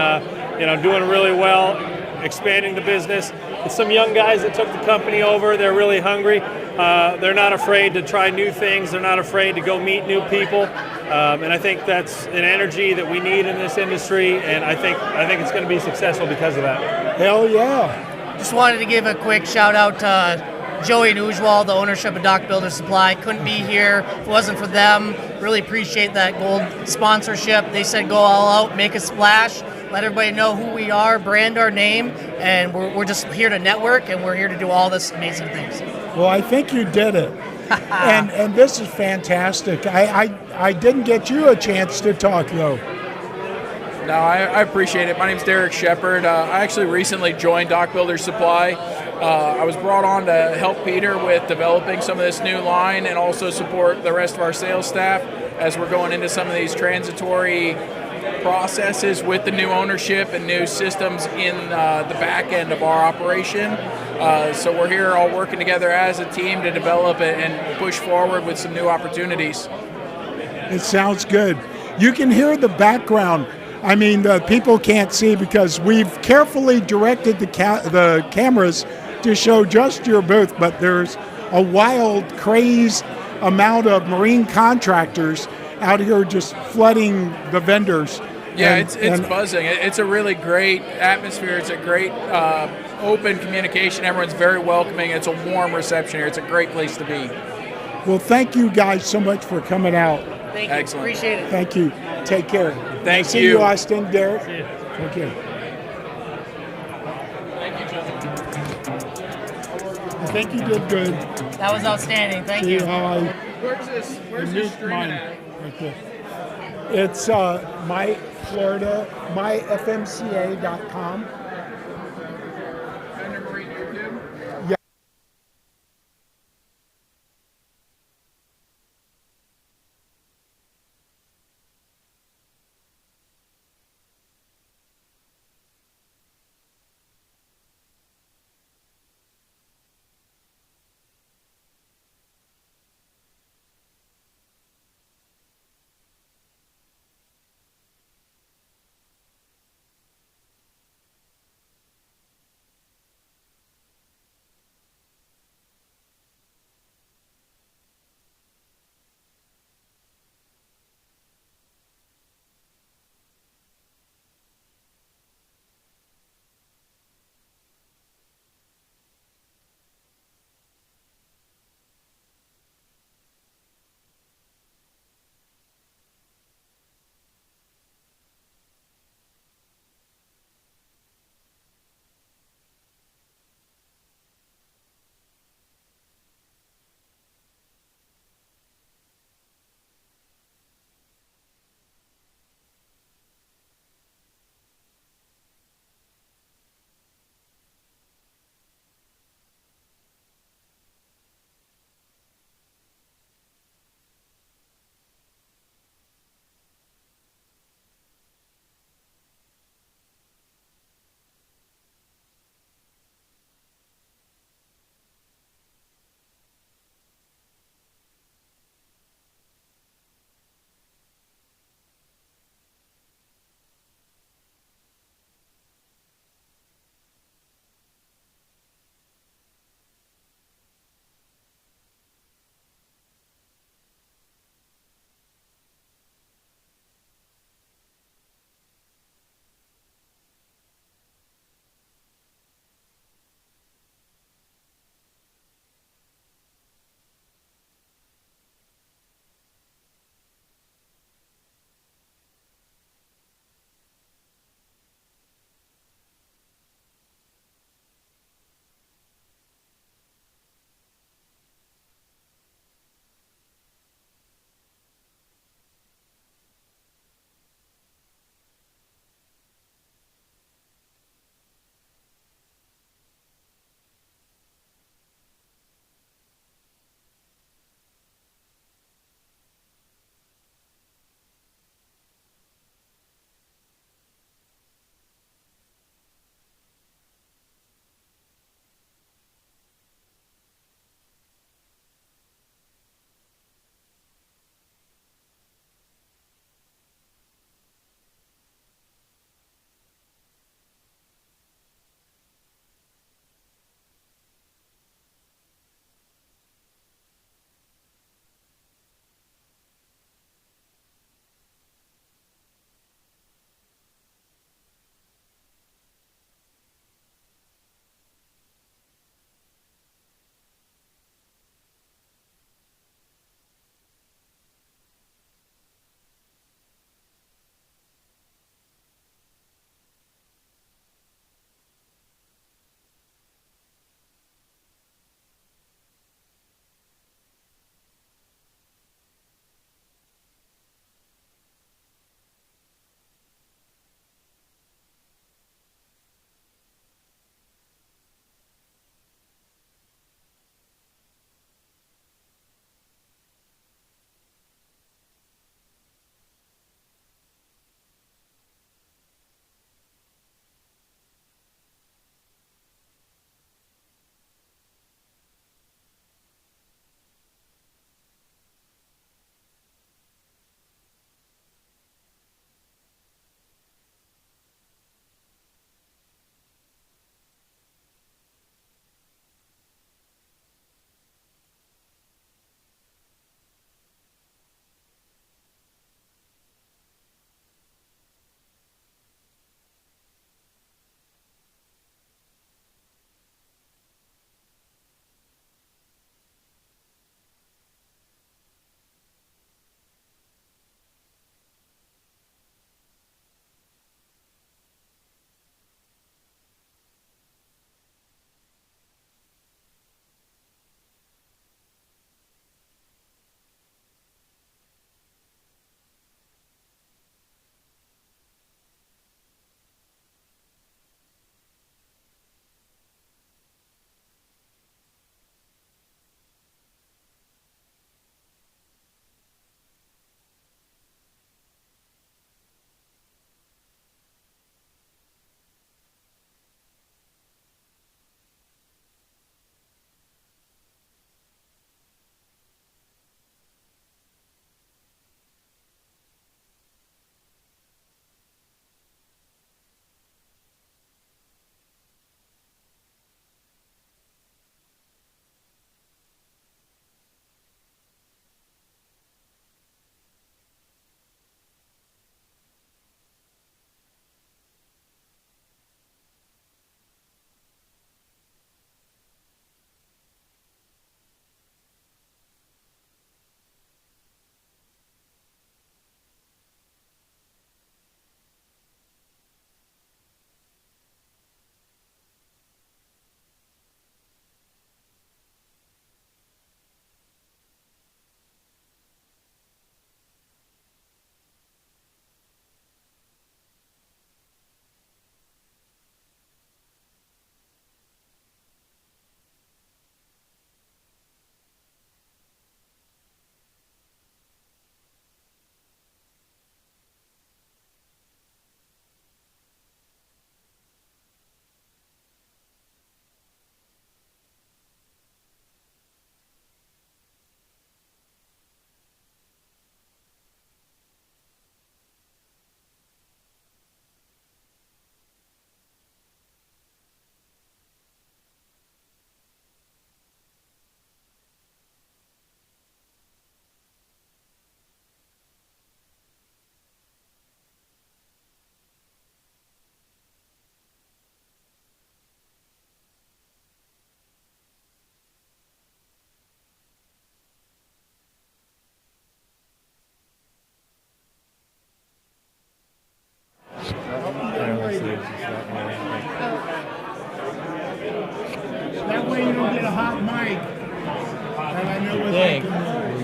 doing really well, expanding the business. It's some young guys that took the company over. They're really hungry. They're not afraid to try new things. They're not afraid to go meet new people. And I think that's an energy that we need in this industry. And I think it's going to be successful because of that. Hell yeah! Just wanted to give a quick shout out to Joey and Ujwal, the ownership of Doc Builder Supply. Couldn't be here if it wasn't for them. Really appreciate that gold sponsorship. They said go all out, make a splash, let everybody know who we are, brand our name, and we're just here to network, and we're here to do all this amazing things. Well, I think you did it. and this is fantastic. I didn't get you a chance to talk, though. No, I appreciate it. My name's Derek Shepard. I actually recently joined Doc Builder Supply. I was brought on to help Peter with developing some of this new line and also support the rest of our sales staff as we're going into some of these transitory processes with the new ownership and new systems in the back end of our operation. So we're here all working together as a team to develop it and push forward with some new opportunities. It sounds good. You can hear the background. I mean, the people can't see because we've carefully directed the cameras to show just your booth, but there's a wild, crazed amount of marine contractors out here just flooding the vendors. Yeah, it's buzzing. It's a really great atmosphere. It's a great open communication. Everyone's very welcoming. It's a warm reception here. It's a great place to be. Well, thank you guys so much for coming out. Thank you. Excellent. Appreciate it. Thank you. Take care. Thank See you. you, Austin, Derek. See you. Take care. I think you did good. That was outstanding. Thank See you. how Where's this streaming at? right there. It's myfmca.com.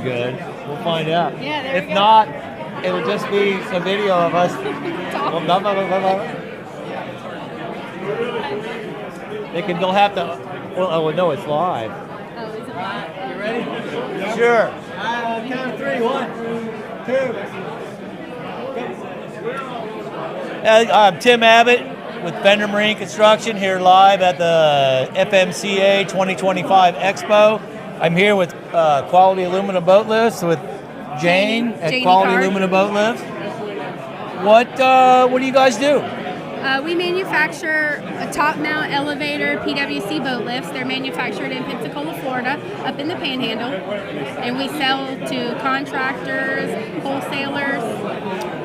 good. We'll find out. Yeah, there If we go. not, it'll just be a video of us. They'll have to. Well, oh no, it's live. Oh, is it live? You ready? Sure. Count of 3. 1, 2. I'm Tim Abbott with Fender Marine Construction here live at the FMCA 2025 Expo. I'm here with Quality Aluminum Boat Lifts with Jane at Janie Quality Carr. Aluminum Boat Lifts. What do you guys do? We manufacture a top mount elevator PWC boat lifts. They're manufactured in Pensacola, Florida, up in the Panhandle, and we sell to contractors, wholesalers.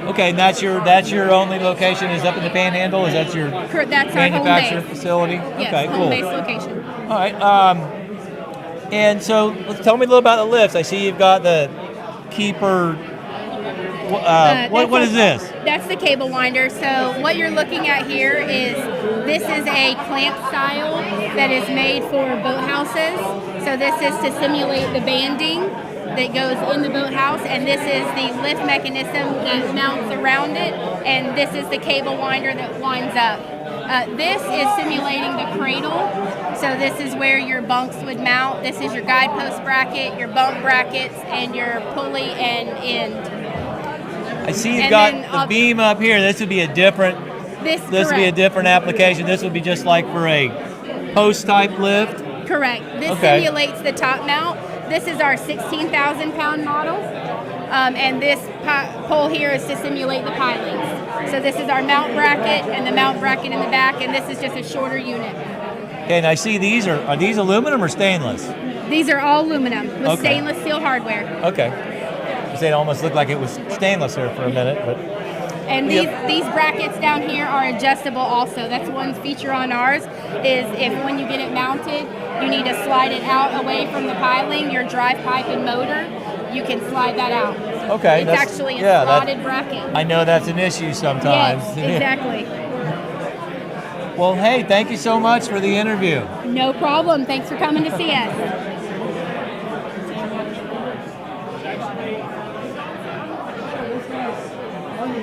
Okay, and that's your only location is up in the Panhandle? Is that your That's our home manufacturing base. facility? Yes, okay, home cool. base location. All right. And so tell me a little about the lifts. I see you've got the keeper. What is this? That's the cable winder. So what you're looking at here is this is a clamp style that is made for boathouses. So this is to simulate the banding that goes in the boathouse, and this is the lift mechanism that mounts around it, and this is the cable winder that winds up. This is simulating the cradle. So this is where your bunks would mount. This is your guidepost bracket, your bunk brackets, and your pulley and end. I see you've And got then the beam up here. This would be a different. This would be a correct. different application. This would be just like for a post type lift. Correct. This Okay. simulates the top mount. This is our 16,000 pound model. And this pole here is to simulate the pilings. So this is our mount bracket and the mount bracket in the back, and this is just a shorter unit. Okay, and I see these are these aluminum or stainless? These are all aluminum with Okay. stainless steel hardware. Okay. It almost looked like it was stainless here for a minute, but. And these brackets down here are adjustable also. That's one feature on ours is if when you get it mounted, you need to slide it out away from the piling, your drive pipe and motor, you can slide that out. Okay. It's that's- actually a yeah, slotted bracket. I know that's an issue sometimes. Yes, exactly. Well, hey, thank you so much for the interview. No problem. Thanks for coming to see us.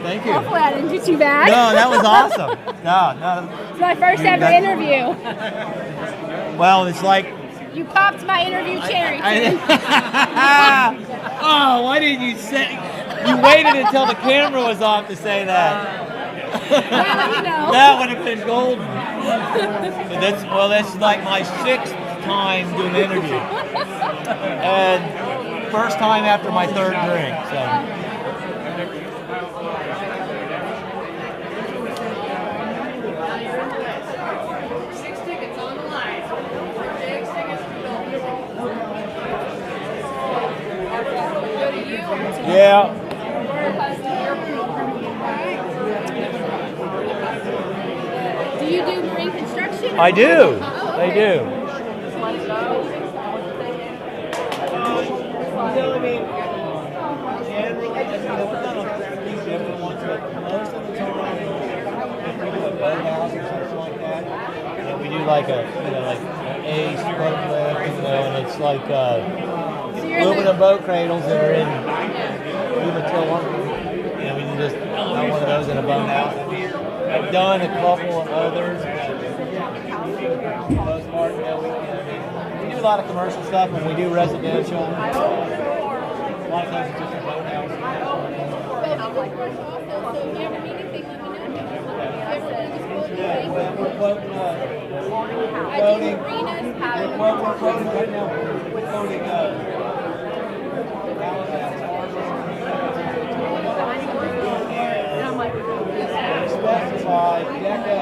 Thank you. Hopefully I didn't do too bad. No, that was awesome. No. It's my first ever That- interview. Well, it's like. You popped my interview cherry. Oh, why didn't you say? You waited until the camera was off to say that. Well, you know. That would have been golden. That's like my 6th time doing the interview, and first time after my 3rd drink. So. Yeah. Do you do marine construction? I do. Oh, I okay. do. We do like an ace boat lift, and it's like aluminum boat cradles that are in Umatilla. We can just have one of those in a boathouse. I've done a couple of others, but for the most part, we do a lot of commercial stuff, and we do residential. A lot of times it's just a boathouse. We're quoting right now. We're quoting specified deco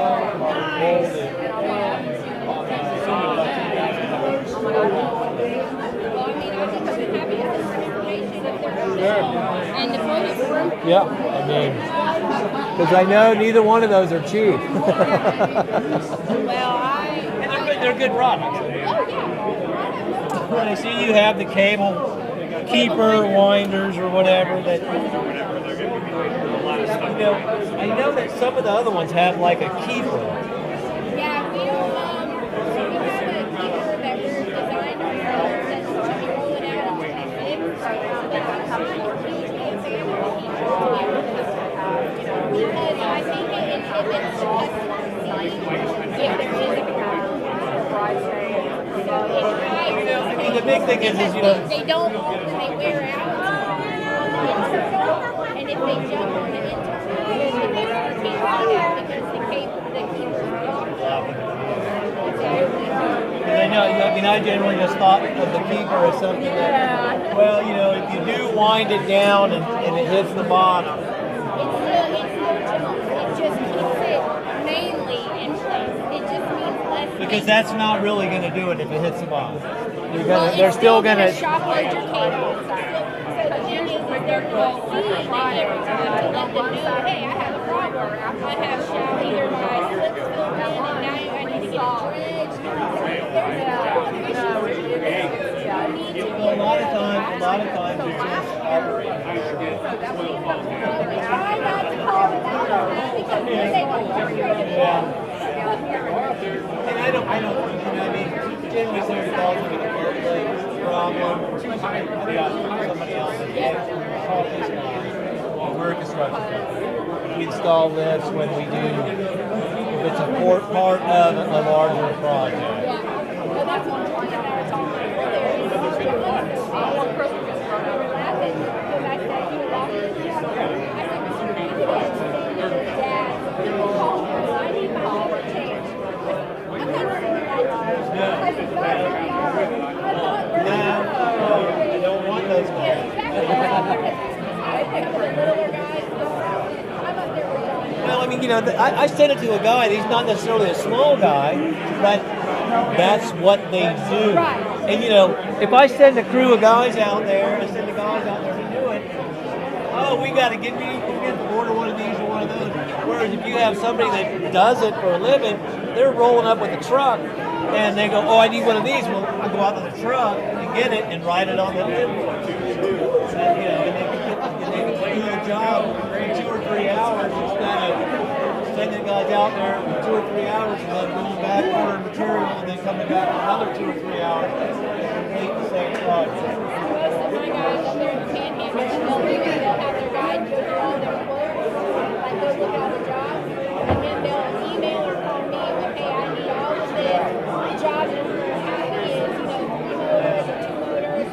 And the quote is for them? Yeah, I mean, because I know neither one of those are cheap. And they're good products. And I see you have the cable keeper winders or whatever that. I know that some of the other ones have like a keeper. Yeah, we have a keeper that we're designed for that you roll it out and it fits. Because I think it inhibits the customer if there is a problem. So I mean, the big thing is they don't when they wear out and if they jump on the internal, then they can't see that because the keeper's blocked. I know, I mean, I generally just thought of the keeper as something that, well, if you do wind it down and it hits the bottom. It's still jumps. It just keeps it mainly in place. It just means less. Because that's not really going to do it if it hits the bottom. They're still going to shock load your cable. So the thing is they're not seeing it every time to let them know, hey, I have a problem. I have either my slips filled in and now I need to get it dredged. A lot of times it's just operating. Try not to call them out because then they go frustrated. And I don't, I mean, generally somebody calls me with a birthday problem. I've got somebody else that call this guy. We're a construction company. We install lifts when we do, if it's a part of a larger project. Well, that's what I'm talking about earlier. Because I said you lost your job. I said, Mr. President, your dad, call me. I need my oil changed. I'm not doing that. I said, I don't want those guys. Well, I mean, I sent it to a guy. He's not necessarily a small guy, but that's what they do. And if I send a crew of guys out there, to do it. Oh, we got to order one of these or one of those. Whereas if you have somebody that does it for a living, they're rolling up with a truck, and they go, oh, I need one of these. Well, I go out to the truck and get it and write it on the invoice. And they can do the job in 2 or 3 hours instead of sending guys out there for 2 or 3 hours and then going back, ordering material, and then coming back for another 2 or 3 hours and complete the same project. Most of my guys up there in the Panhandle, they'll have their guide go through all their quotes, like go look at all the jobs, and then they'll email or call me, okay, I need all of this. The job that we're happy is, 3 motors or 2 motors,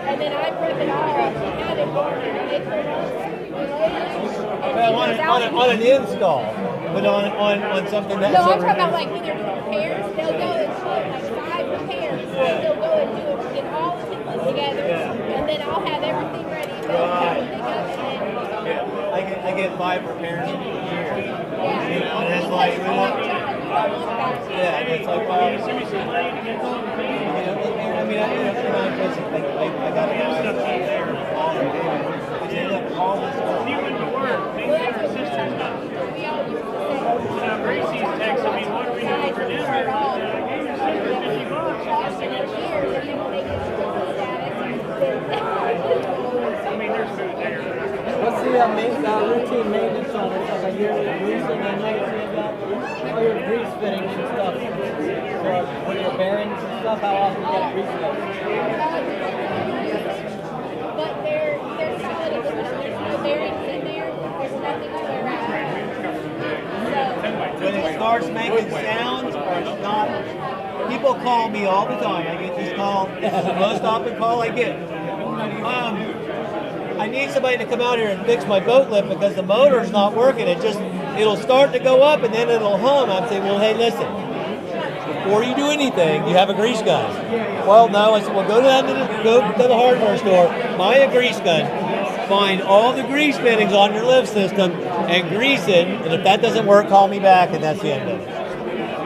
and then I prep it all and have it ordered, and they put it on. On an install, but on something that's... No, I'm talking about like when they're doing repairs, they'll go and quote like 5 repairs, they'll go and get all the templates together, and then I'll have everything ready, they'll pick up and then... I get 5 repairs in a year. And it's like... Yeah, and it's like, well... I got to there. All this stuff. What's the routine maintenance on it? Like a yearly greasing and all your grease fittings and stuff. So when your bearings and stuff, how often you get grease But they're solid aluminum. There's no bearings in there. There's nothing to wear out. When it starts making sounds or it's not, people call me all the time. I get these calls. This is the most often call I get. I need somebody to come out here and fix my boat lift because the motor's not working. It'll start to go up and then it'll hum. I'm saying, well, hey, listen. Before you do anything, you have a grease gun. Well, no. I said, well, go to the hardware store, buy a grease gun, find all the grease fittings on your lift system, and grease it. And if that doesn't work, call me back, and that's the end of it.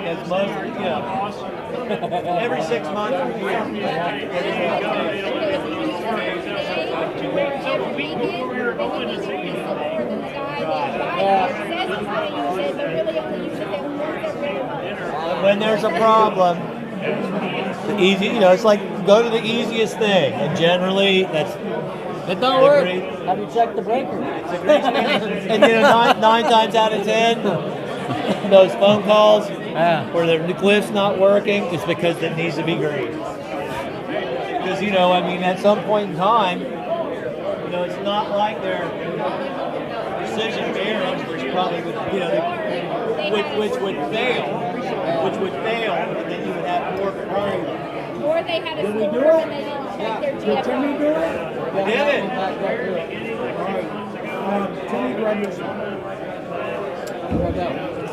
Because most, every 6 months or a when there's a problem, it's like go to the easiest thing, and generally it don't work. Have you checked the breaker? And nine times out of 10, those phone calls where the cliff's not working, it's because it needs to be greased. Because at some point in time, You know, it's not like their precision bearings, which probably would, you know, which would fail, and then you would have more running. Or they had a storm and they didn't check their GFR. Timmy do it? Did it? Timmy, grab this one.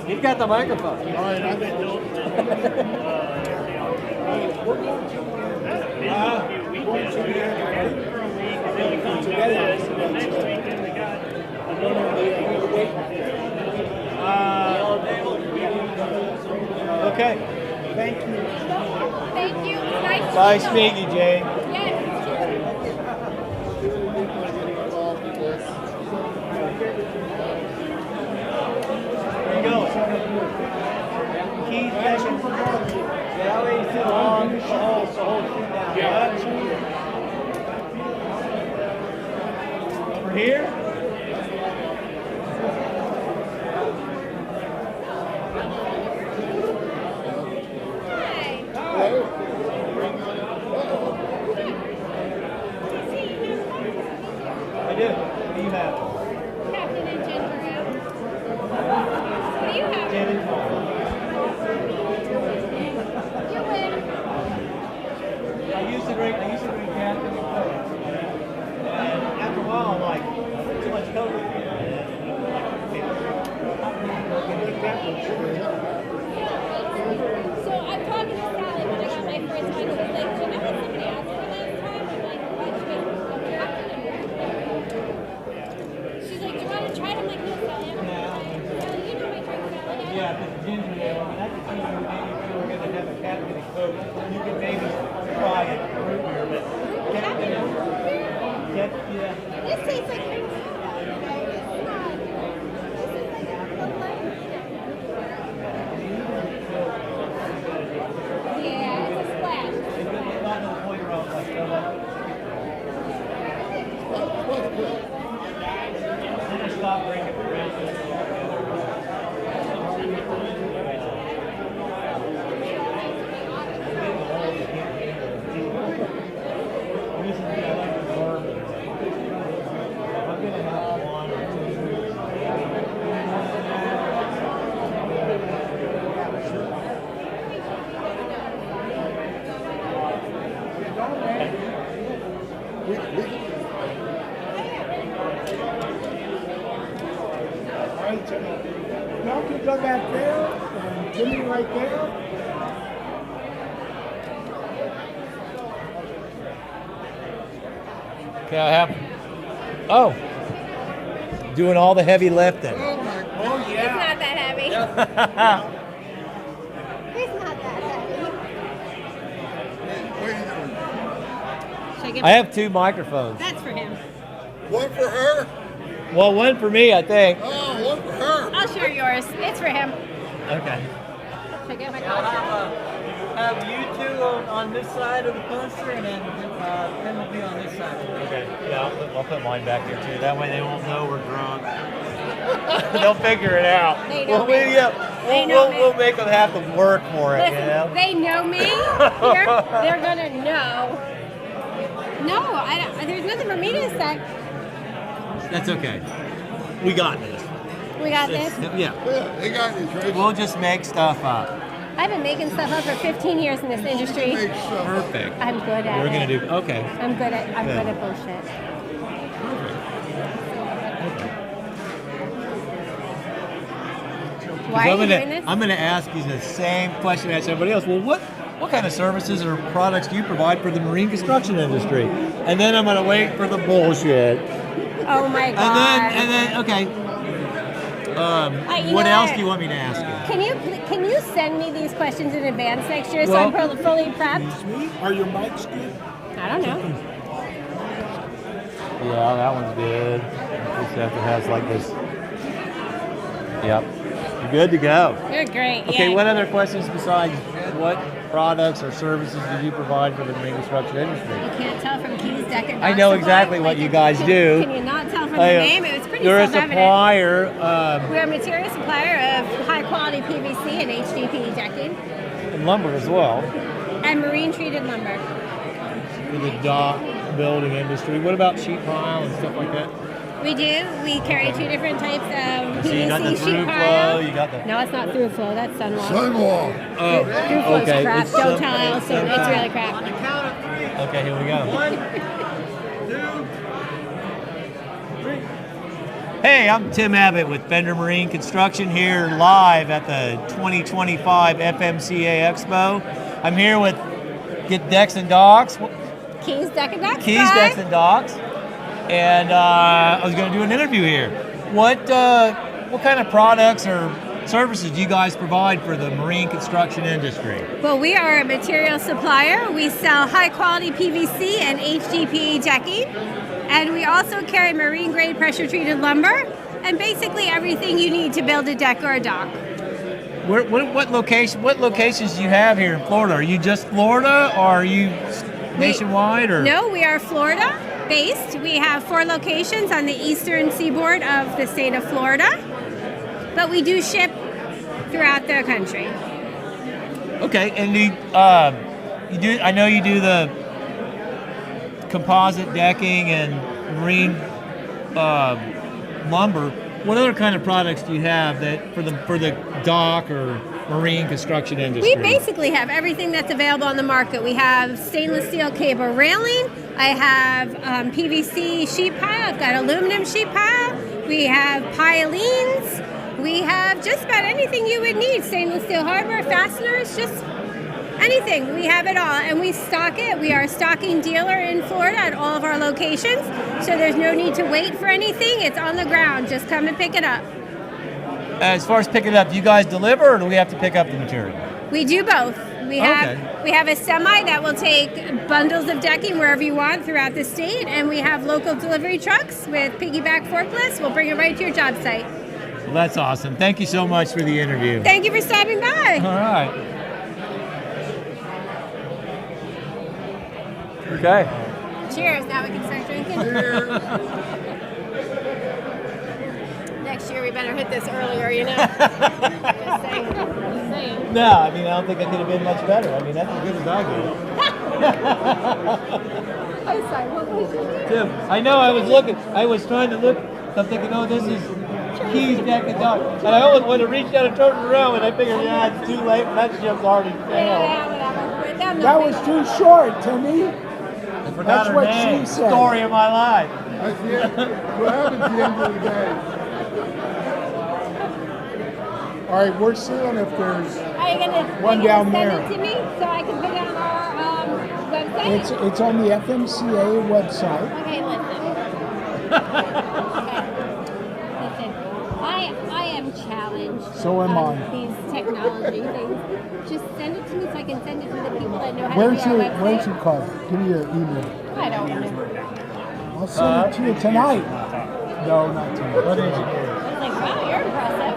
He's got the microphone. All right, I think. Okay. Thank you. Thank you. Nice meeting you, Jane. Yes. Where you going? Keys taking. That way you sit along the whole shoot down. Over here? I do. What do you have? Captain and ginger ale. What do you have? Gin and tonic. You win. I used to drink Captain and Coke. And after a while, I'm like, too much Coke. So I'm talking to Sally when I got my first one. She was like, do you know what somebody asked for last time? I'm like, what? She's like, do you want to try it? I'm like, no, Sally, I'm not going to try it. Sally, you know my drink, Sally. Yeah, if it's ginger ale, and I could see maybe if you were going to have a Captain and Coke, you could maybe try it root beer, but Captain and yeah. This tastes like cream soda. Yeah, it's a splash. It's not to the point where I was like, oh, then I stopped drinking for granted. Y'all can go back there, and Jimmy right there. Okay, I have. Oh, doing all the heavy lifting. It's not that heavy. It's not that heavy. I have 2 microphones. That's for him. One for her? Well, one for me, I think. Oh, one for her. I'll share yours. It's for him. Okay. Should I get my Have you 2 on this side of the poster, and then Tim will be on this side. Okay. Yeah, I'll put mine back here too. That way they won't know we're drunk. They'll figure it out. They know me. We'll make them have to work for it. Listen, you know? they know me. They're gonna know. No, there's nothing for me to say. That's okay. We got this. We got this. Yeah. They got this, right? We'll just make stuff up. I've been making stuff up for 15 years in this industry. Perfect. I'm good at We're gonna it. do okay. I'm good at bullshit. Why are you doing this? I'm gonna ask you the same question I asked everybody else. Well, what kind of services or products do you provide for the marine construction industry? And then I'm gonna wait for the bullshit. Oh my god. And then okay. You What know else what? do you want me to ask you? Can you send me these questions in advance next year so I'm fully prepped? Are your mics good? I don't know. Yeah, that one's good. This stuff that has like this. Yep. You're good to go. You're great. Okay, yay. what other questions besides what products or services do you provide for the marine construction industry? You can't tell from Keys Deck and I know exactly what you guys do. Can you not tell from the name? It was pretty You're a self-evident. supplier. We're a material supplier of high quality PVC and HDPE decking And lumber as well. and marine treated lumber. For the dock, building industry. What about sheet pile and stuff like that? We do. We carry two different types of So you got the PVC through sheet pile. flow, you got the... No, it's not through flow. That's sunwall. Sunwall. Oh, Through flow's okay. crap. It's Don't sun- tile, it's so it's sun- really crap. Okay, here we go. Hey, I'm Tim Abbott with Fender Marine Construction here live at the 2025 FMCA Expo. I'm here with Get Decks and Docks. Keys, deck, and docks. Keys, Decks, and Docks. And I was going to do an interview here. What kind of products or services do you guys provide for the marine construction industry? Well, we are a material supplier. We sell high-quality PVC and HDPE decking. And we also carry marine-grade pressure-treated lumber and basically everything you need to build a deck or a dock. What locations do you have here in Florida? Are you just Florida, or are you nationwide? Or No, we are Florida-based. We have 4 locations on the eastern seaboard of the state of Florida, but we do ship throughout the country. Okay, and you do. I know you do the composite decking and marine lumber. What other kind of products do you have that for the dock or marine construction industry? We basically have everything that's available on the market. We have stainless steel cable railing. I have PVC sheet pile. I've got aluminum sheet pile. We have pilings. We have just about anything you would need. Stainless steel hardware, fasteners, just anything. We have it all, and we stock it. We are a stocking dealer in Florida at all of our locations, so there's no need to wait for anything. It's on the ground. Just come and pick it up. As far as picking it up, do you guys deliver, or do we have to pick up the material? We do both. We have a semi that will take bundles of decking wherever you want throughout the state, and we have local delivery trucks with piggyback forklifts. We'll bring it right to your job site. Well, that's awesome. Thank you so much for the interview. Thank you for stopping by. All right. Okay. Cheers. Now we can start drinking. Next year we better hit this earlier, you know? Just saying. Just saying. No, I mean, I don't think I could have been much better. I mean, that's as good as I get. I'm sorry, what was it? Tim, I know I was trying to look, I'm thinking, oh, this is Keys, Deck, and Dock. And I always wanted to reach down and turn it around, and I figured, yeah, it's too late, that ship's already sailed. Yeah, whatever. That was too short, Timmy. I forgot That's her what name. she said. Story of my life. That's it. What happened at the end of the day? All right, we're seeing if there's Are you gonna one down send there. it to me so I can put it on our website? It's on the FMCA website. Okay, listen. Listen, I am challenged. So am on I. These technology things. Just send it to me so I can send it to the people that know how Where's to be your on our Where's website. your card? Give me your email. I don't know. I'll send it to you tonight. No, not tonight. What did you do? I was like, wow, you're impressive.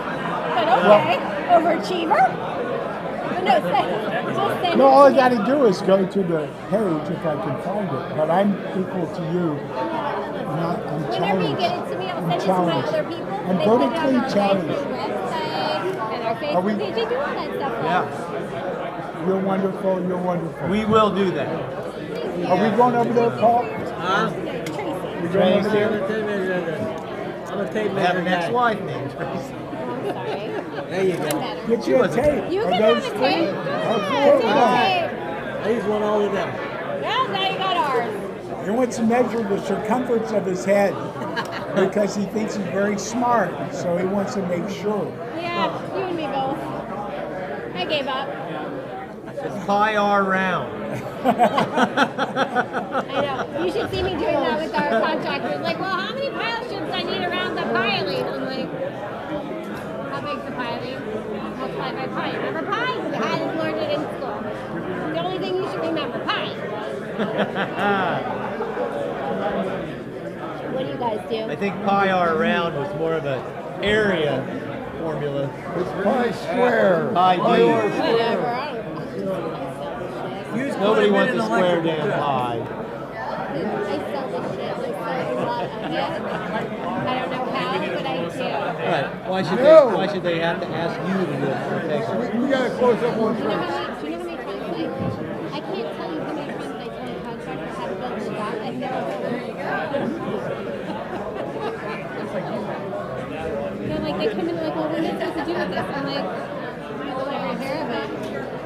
But okay, overachiever. But no, just send No, it all I to got me. to do is go to the page if I can find it. But I'm equal to you. I'm Whenever you challenged. get it to me, I'll I'm send it to my challenged. other people. I'm They put it on vertically our challenged. website and our Are Facebook we- page. They do all that stuff. Yeah, You're wonderful. You're wonderful. we will do that. Are we going over there, Paul? Huh? We going over there? I'm a tape I have measure an guy. ex-wife named Tracy. I'm sorry. There you go. Get you a tape. You Are can those have a free? tape. Okay. I use one all the time. Well, now you got ours. He wants to measure the circumference of his head because he thinks he's very smart, so he wants to make sure. Yeah, you and me both. I gave up. It's pi r round. I know. You should see me doing that with our contractors. Like, well, how many pile strips I need around the piling? I'm like, how big's the piling? Multiply by pi. Remember pi? You had learned it in school. The only thing you should remember, pi. What do you guys do? I think pi r round was more of an area formula. It's pi square. Pi d. Whatever. Nobody wants a square damn pi. I sell this shit. I sell a lot of it. I don't know how, but I do. Right. Why should they have to ask you to do it? We got to close up one Do you know first. how many times I can't tell you how many times I told a contractor how to build a dock. I've never they come in like, well, what are you supposed to do with this? I'm like, whatever hair of it.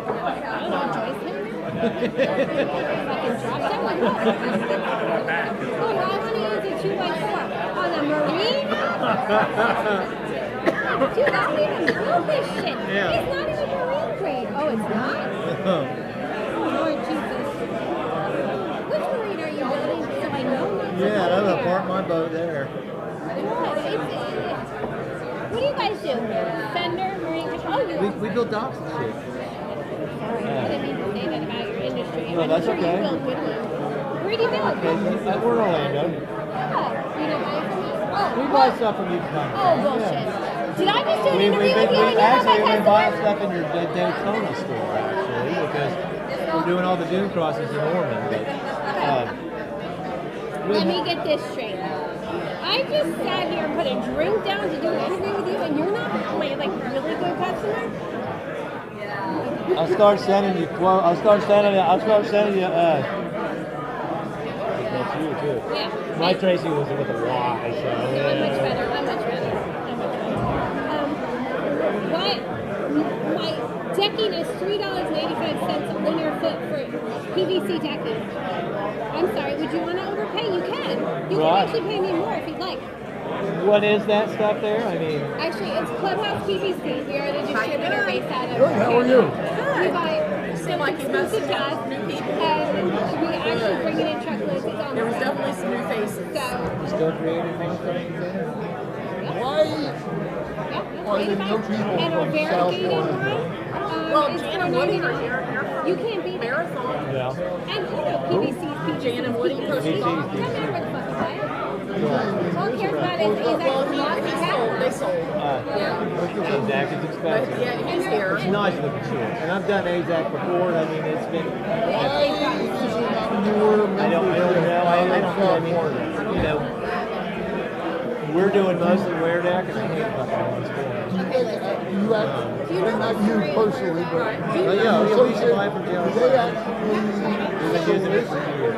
I don't know, Joyce hair? Fucking drop them like what? Oh, well, I want to use a 2x4 on a marine. Dude, I don't even know this shit. Yeah. It's not even marine grade. Oh, it's not? Oh, Lord Jesus. Which marine are you building? So I know not to Yeah, go I'm gonna there. park my boat there. What do you guys do? Fender, marine control? Oh, you We build docks and shit. I didn't mean to say that about your industry. No, I'm that's sure okay. you build good ones. Where do you build? We're in Orlando. Yeah. You don't buy it from me? Oh, We buy stuff from you from time to oh, time. bullshit. Yeah. Did I just do an We interview with you and you're actually not my been buying customer? stuff in your Daytona store actually because we're doing all the dune crosses in Ormond. But Let me get this straight. I just sat here and put a drink down to do an interview with you and you're not my like really good customer? I'll start sending you quote. I'll start sending you. That's you too. Yeah. My Tracy was with a Y, so No, I'm much better. I'm much better. My decking is $3.85 a linear foot for PVC decking. I'm sorry, would you want to overpay? You can. You Right. can actually pay me more if you'd like. What is that stuff there? I mean, Actually, it's Clubhouse PVC. We are the distributor based out of Good, how are you? We buy some exclusive gas, and we actually bring it in truckloads. It's on There was the definitely some new faces. you still creating things? Are there no people and our from variegated South line, Florida? Well, is Jan and Woody are $4.99. here. You can't beat Marathon. Yeah. And you know PVC's PVC. Jan and Woody PVC. posted Doesn't on. matter where the fuck you buy it. All he cares about is Well, that they sold. They sold. AZAC is expensive. But yeah, he's here. It's nice looking shit. And I've done AZAC before. I mean, it's been. I don't mean, you know, we're doing mostly wear deck and I hate fucking Not you personally, but yeah, we should buy from jail. they actually We've been using it for years.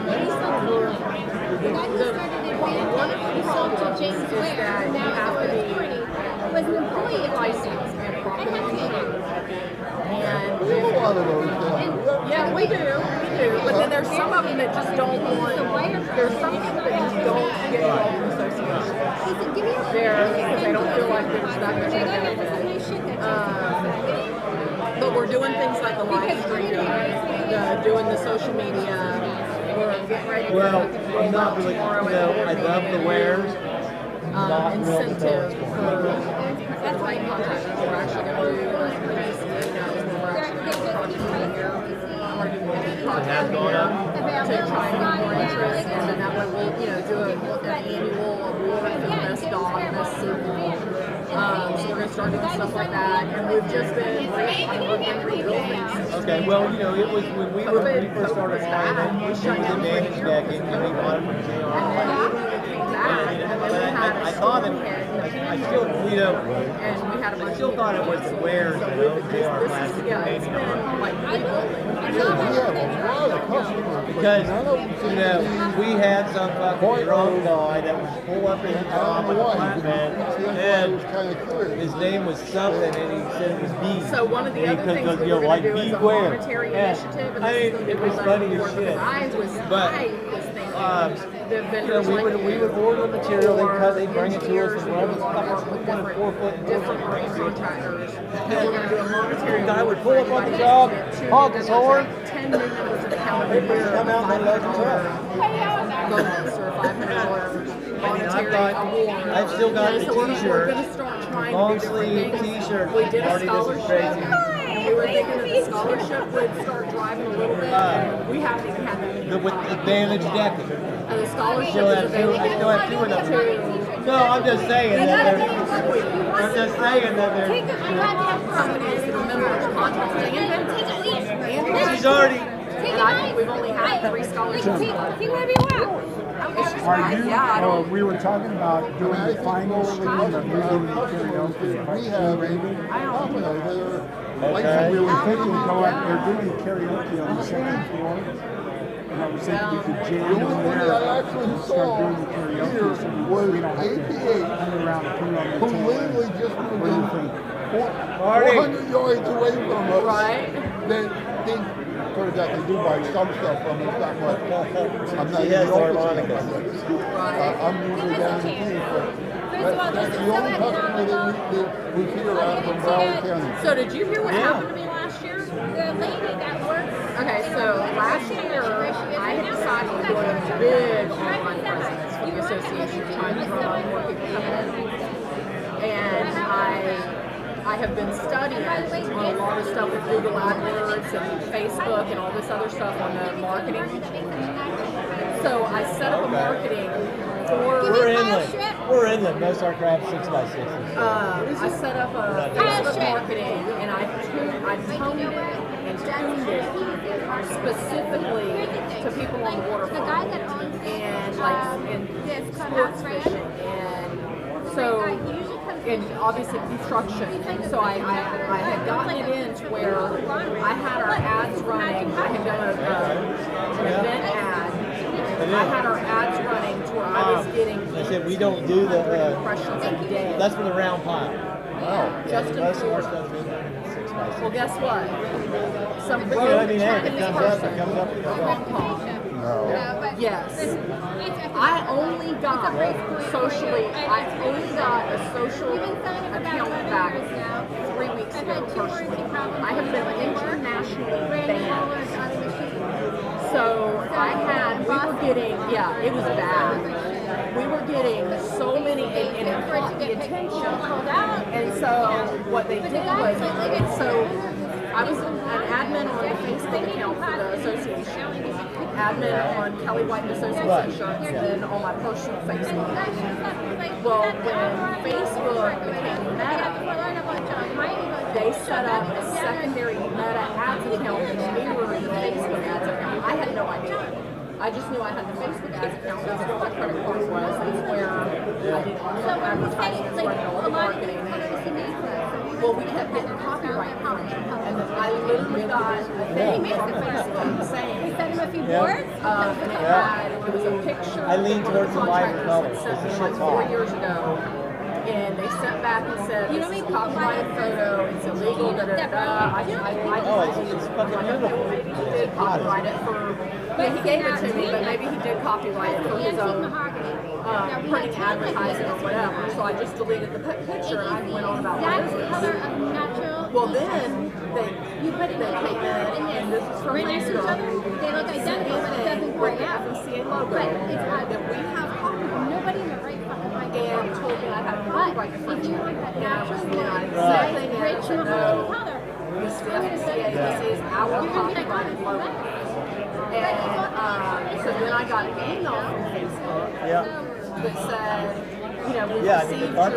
One of the sold to James Ware, now it's an attorney, was an employee of license. And we have a lot of those down here. yeah, we do. But then there's some of them that just don't want. There's some people that just don't get involved in association. They're because they don't feel like there's that much of a benefit. But we're doing things like the live streaming, doing the social media. We're getting ready to Well, go I'm not really, I love the wares. incentive for light contractors. We're actually going to do like the PCA knows when we're actually going to Has gone up. to try and get more interest, and then that way we'll do an annual award for the best dog, best sequel. So we're going to start doing stuff like that, and we've just been rebuilding. Okay, well, it was when we first started buying it, it was advantage decking, and we bought it from JR. I thought I still, I still thought it was the wares, JR plastic painting on. Because, we had some fucking drunk guy that was pull up in the top of the flatbed, and his name was something, and he said it was B. So one of the other things we were going to do is a monetary initiative. And I mean, it was funny as shit. But, we would order the material, they'd bring it to us, and run a couple 4 foot different contractors. And we're going to do a monetary. The guy would pull up on the job, honk his horn, 10 new members of the county would come out and let us bonus or $500 monetary award. I've still got the So we're t-shirt, going to start trying long to do different sleeve things. t-shirt. We did a Marty, this is scholarship. crazy. And we were thinking that the scholarship would start driving a little bit. And we haven't even had that. With advantage decking. And the scholarship Still is have two, available. I still have two of them. No, I'm just saying that Take a companies that are members of contractors. She's already. And I think we've only had 3 scholarships. Take whatever you want. Are you, we were talking about doing the finals and moving the karaoke. We have We were thinking they're doing karaoke on the second floor. And I was thinking you could jam The in only thing there I actually and saw start doing the karaoke here so was we don't have to APH, hang around and put it on the who tail literally end. just moved What do you in think? 400 yards away from us. Right. They turns out they do buy some stuff from us, not much. I'm not She even has the harmonicas. I'm usually down in Keith, but that's the only customer that was here out from Broward County. So did you hear what happened to me last year? The lady that works. Okay, so last year I had decided to do a big online presence for the association, trying to draw more people coming in. And I have been studying on a lot of stuff with Google AdWords and Facebook and all this other stuff on the marketing. So I set up a marketing for. We're inland. Most of our crab's 6x6s. I set up a Facebook marketing and I toned it and tuned it specifically to people on the waterfront and and sports fishing and so and obviously construction. So I had gotten it in to where I had our ads running. I had done an event ad. I had our ads running to where I was getting. They said we don't do the impressions a day. That's for the round pile. Oh, just in most of our Florida. stuff is 6x6. Well, guess what? Some But, road I mean, hey, if it Chinese comes up, person it comes up, it comes from up. Hong Kong. Yes. I only got socially. I only got a social account back 3 weeks ago personally. I have been internationally banned. So we were getting, it was bad. We were getting so many, and it caught the attention. And so what they did was, I was an admin on the Facebook account for the association, admin on Kelly White Association Insurance, and then on my personal Facebook. Well, when Facebook became Meta, they set up a secondary Meta ads account and mirroring the Facebook ads account. I had no idea. I just knew I had the Facebook ads account. That's where my credit card was. That's where I did all the advertisements, running all the marketing. Well, we kept getting copyright infringement, and I literally got a thing from Facebook saying. Send him a few boards. And it was a picture. I lean towards the lighter colors. Sent me like 4 years ago. And they sent back and said, this is a copyrighted photo, it's illegal, da da da. It's fucking beautiful. He did copyright it for, he gave it to me, but maybe he did copyright it for his own printing advertising or whatever. So I just deleted the picture and I went on about my business. Well, then they came in, and this is from Facebook. They look identical, but it doesn't work out. The FCA logo that we have copyright. Nobody in the right fucking mind. And told me I had copyright infringement. And I was Right. rich no, this is the FCA, this is our copyrighted logo. And so then I got an email from Facebook that said, we received your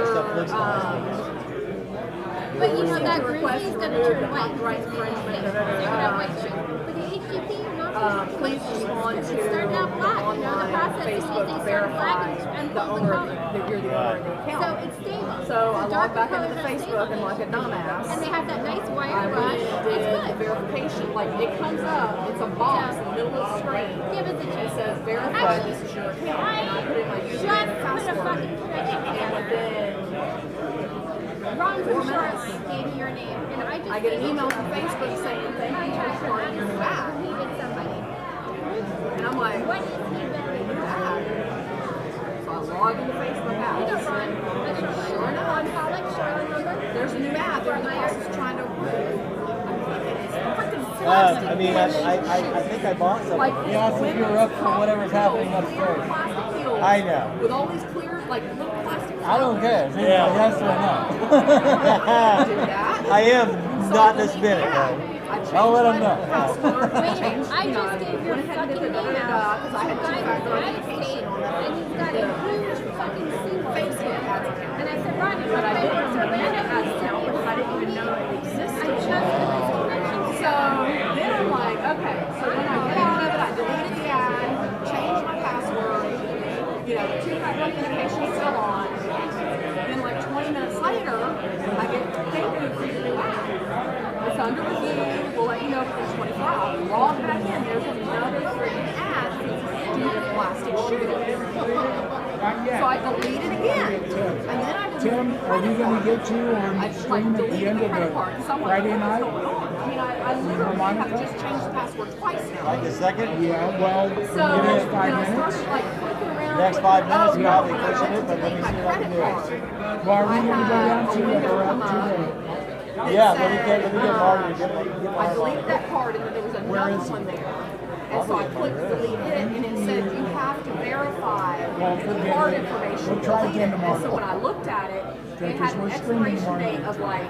but you know that request is to going to remove the turn white. copyright infringement. But the HTTP, Please respond to started out black. online The process Facebook they verify and the owner of that you're the owner of the account. So it's stable. So I logged back into the Facebook and like a dumbass. And they have that nice wire I brush. went and did the verification. Like it comes up, it's a box in the middle of the screen. It says verify this is your account. And I put in my username and password. And then Ron from Charlotte gave me your name, and I get an email from Facebook saying thank you for reporting your new ad. And I'm like, what is new ad? So I log into Facebook ads. Sure enough, there's a new ad. They're in the process of trying to I mean, I think I bought some. Like, you asked if you were up for whatever's happening upstairs. I know. With all these clear, like little plastic. I don't care. Yes or no. I am not this minute, though. I'll let them know. I just gave your fucking name out to a guy in the United States, and he's got a huge fucking Facebook account. And I said, Ron, But I didn't know that ad account because I didn't even know it existed. So then I'm like, okay. So then I get out of it, I deleted the ad, changed my password, the two-factor authentication is still on. Then like 20 minutes later, I get thank you for your new ad. It's under review. We'll let you know within 24 hours. Log back in. There's another freaking ad. stupid plastic shoe. So I deleted again. And then I Tim, are we going to get you on stream at the end of the Friday night? I mean, I literally have just changed the password twice now. Like a second? Yeah, well, So, the next 5 minutes. Like, clicking around Next 5 minutes, oh, probably no, pushing it, but let me see what I can do. Well, are we going to go down to the Yeah, let me get Marty to get I deleted that card and then there was another one there. And so I clicked delete it and it said you have to verify the card information. We'll try again tomorrow. And so when I looked at it, it had an we're streaming expiration tomorrow date of like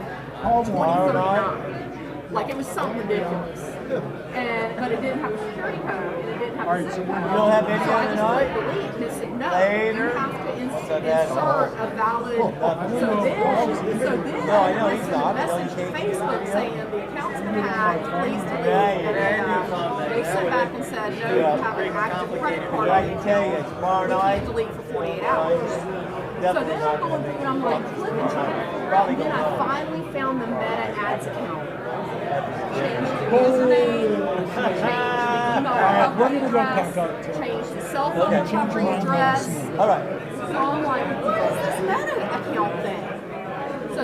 tomorrow 2039. Like it was something ridiculous. But it didn't have a security code and it didn't have a zip code. You don't have any So I on just tonight? clicked delete and it said no. Later. You have to insert a valid. So then No, I know I he's sent a not. message to Facebook saying the account's been hacked, please delete. And they sent back and said, no, you have an active credit card. But I can tell you, tomorrow You night, can't delete for 48 hours. So then I'm going through and I'm like clicking. And then I finally found the Meta Ads account. Changed the username, changed the email recovery address, changed the cell phone recovery address. All right. So I'm like, what is this Meta account thing?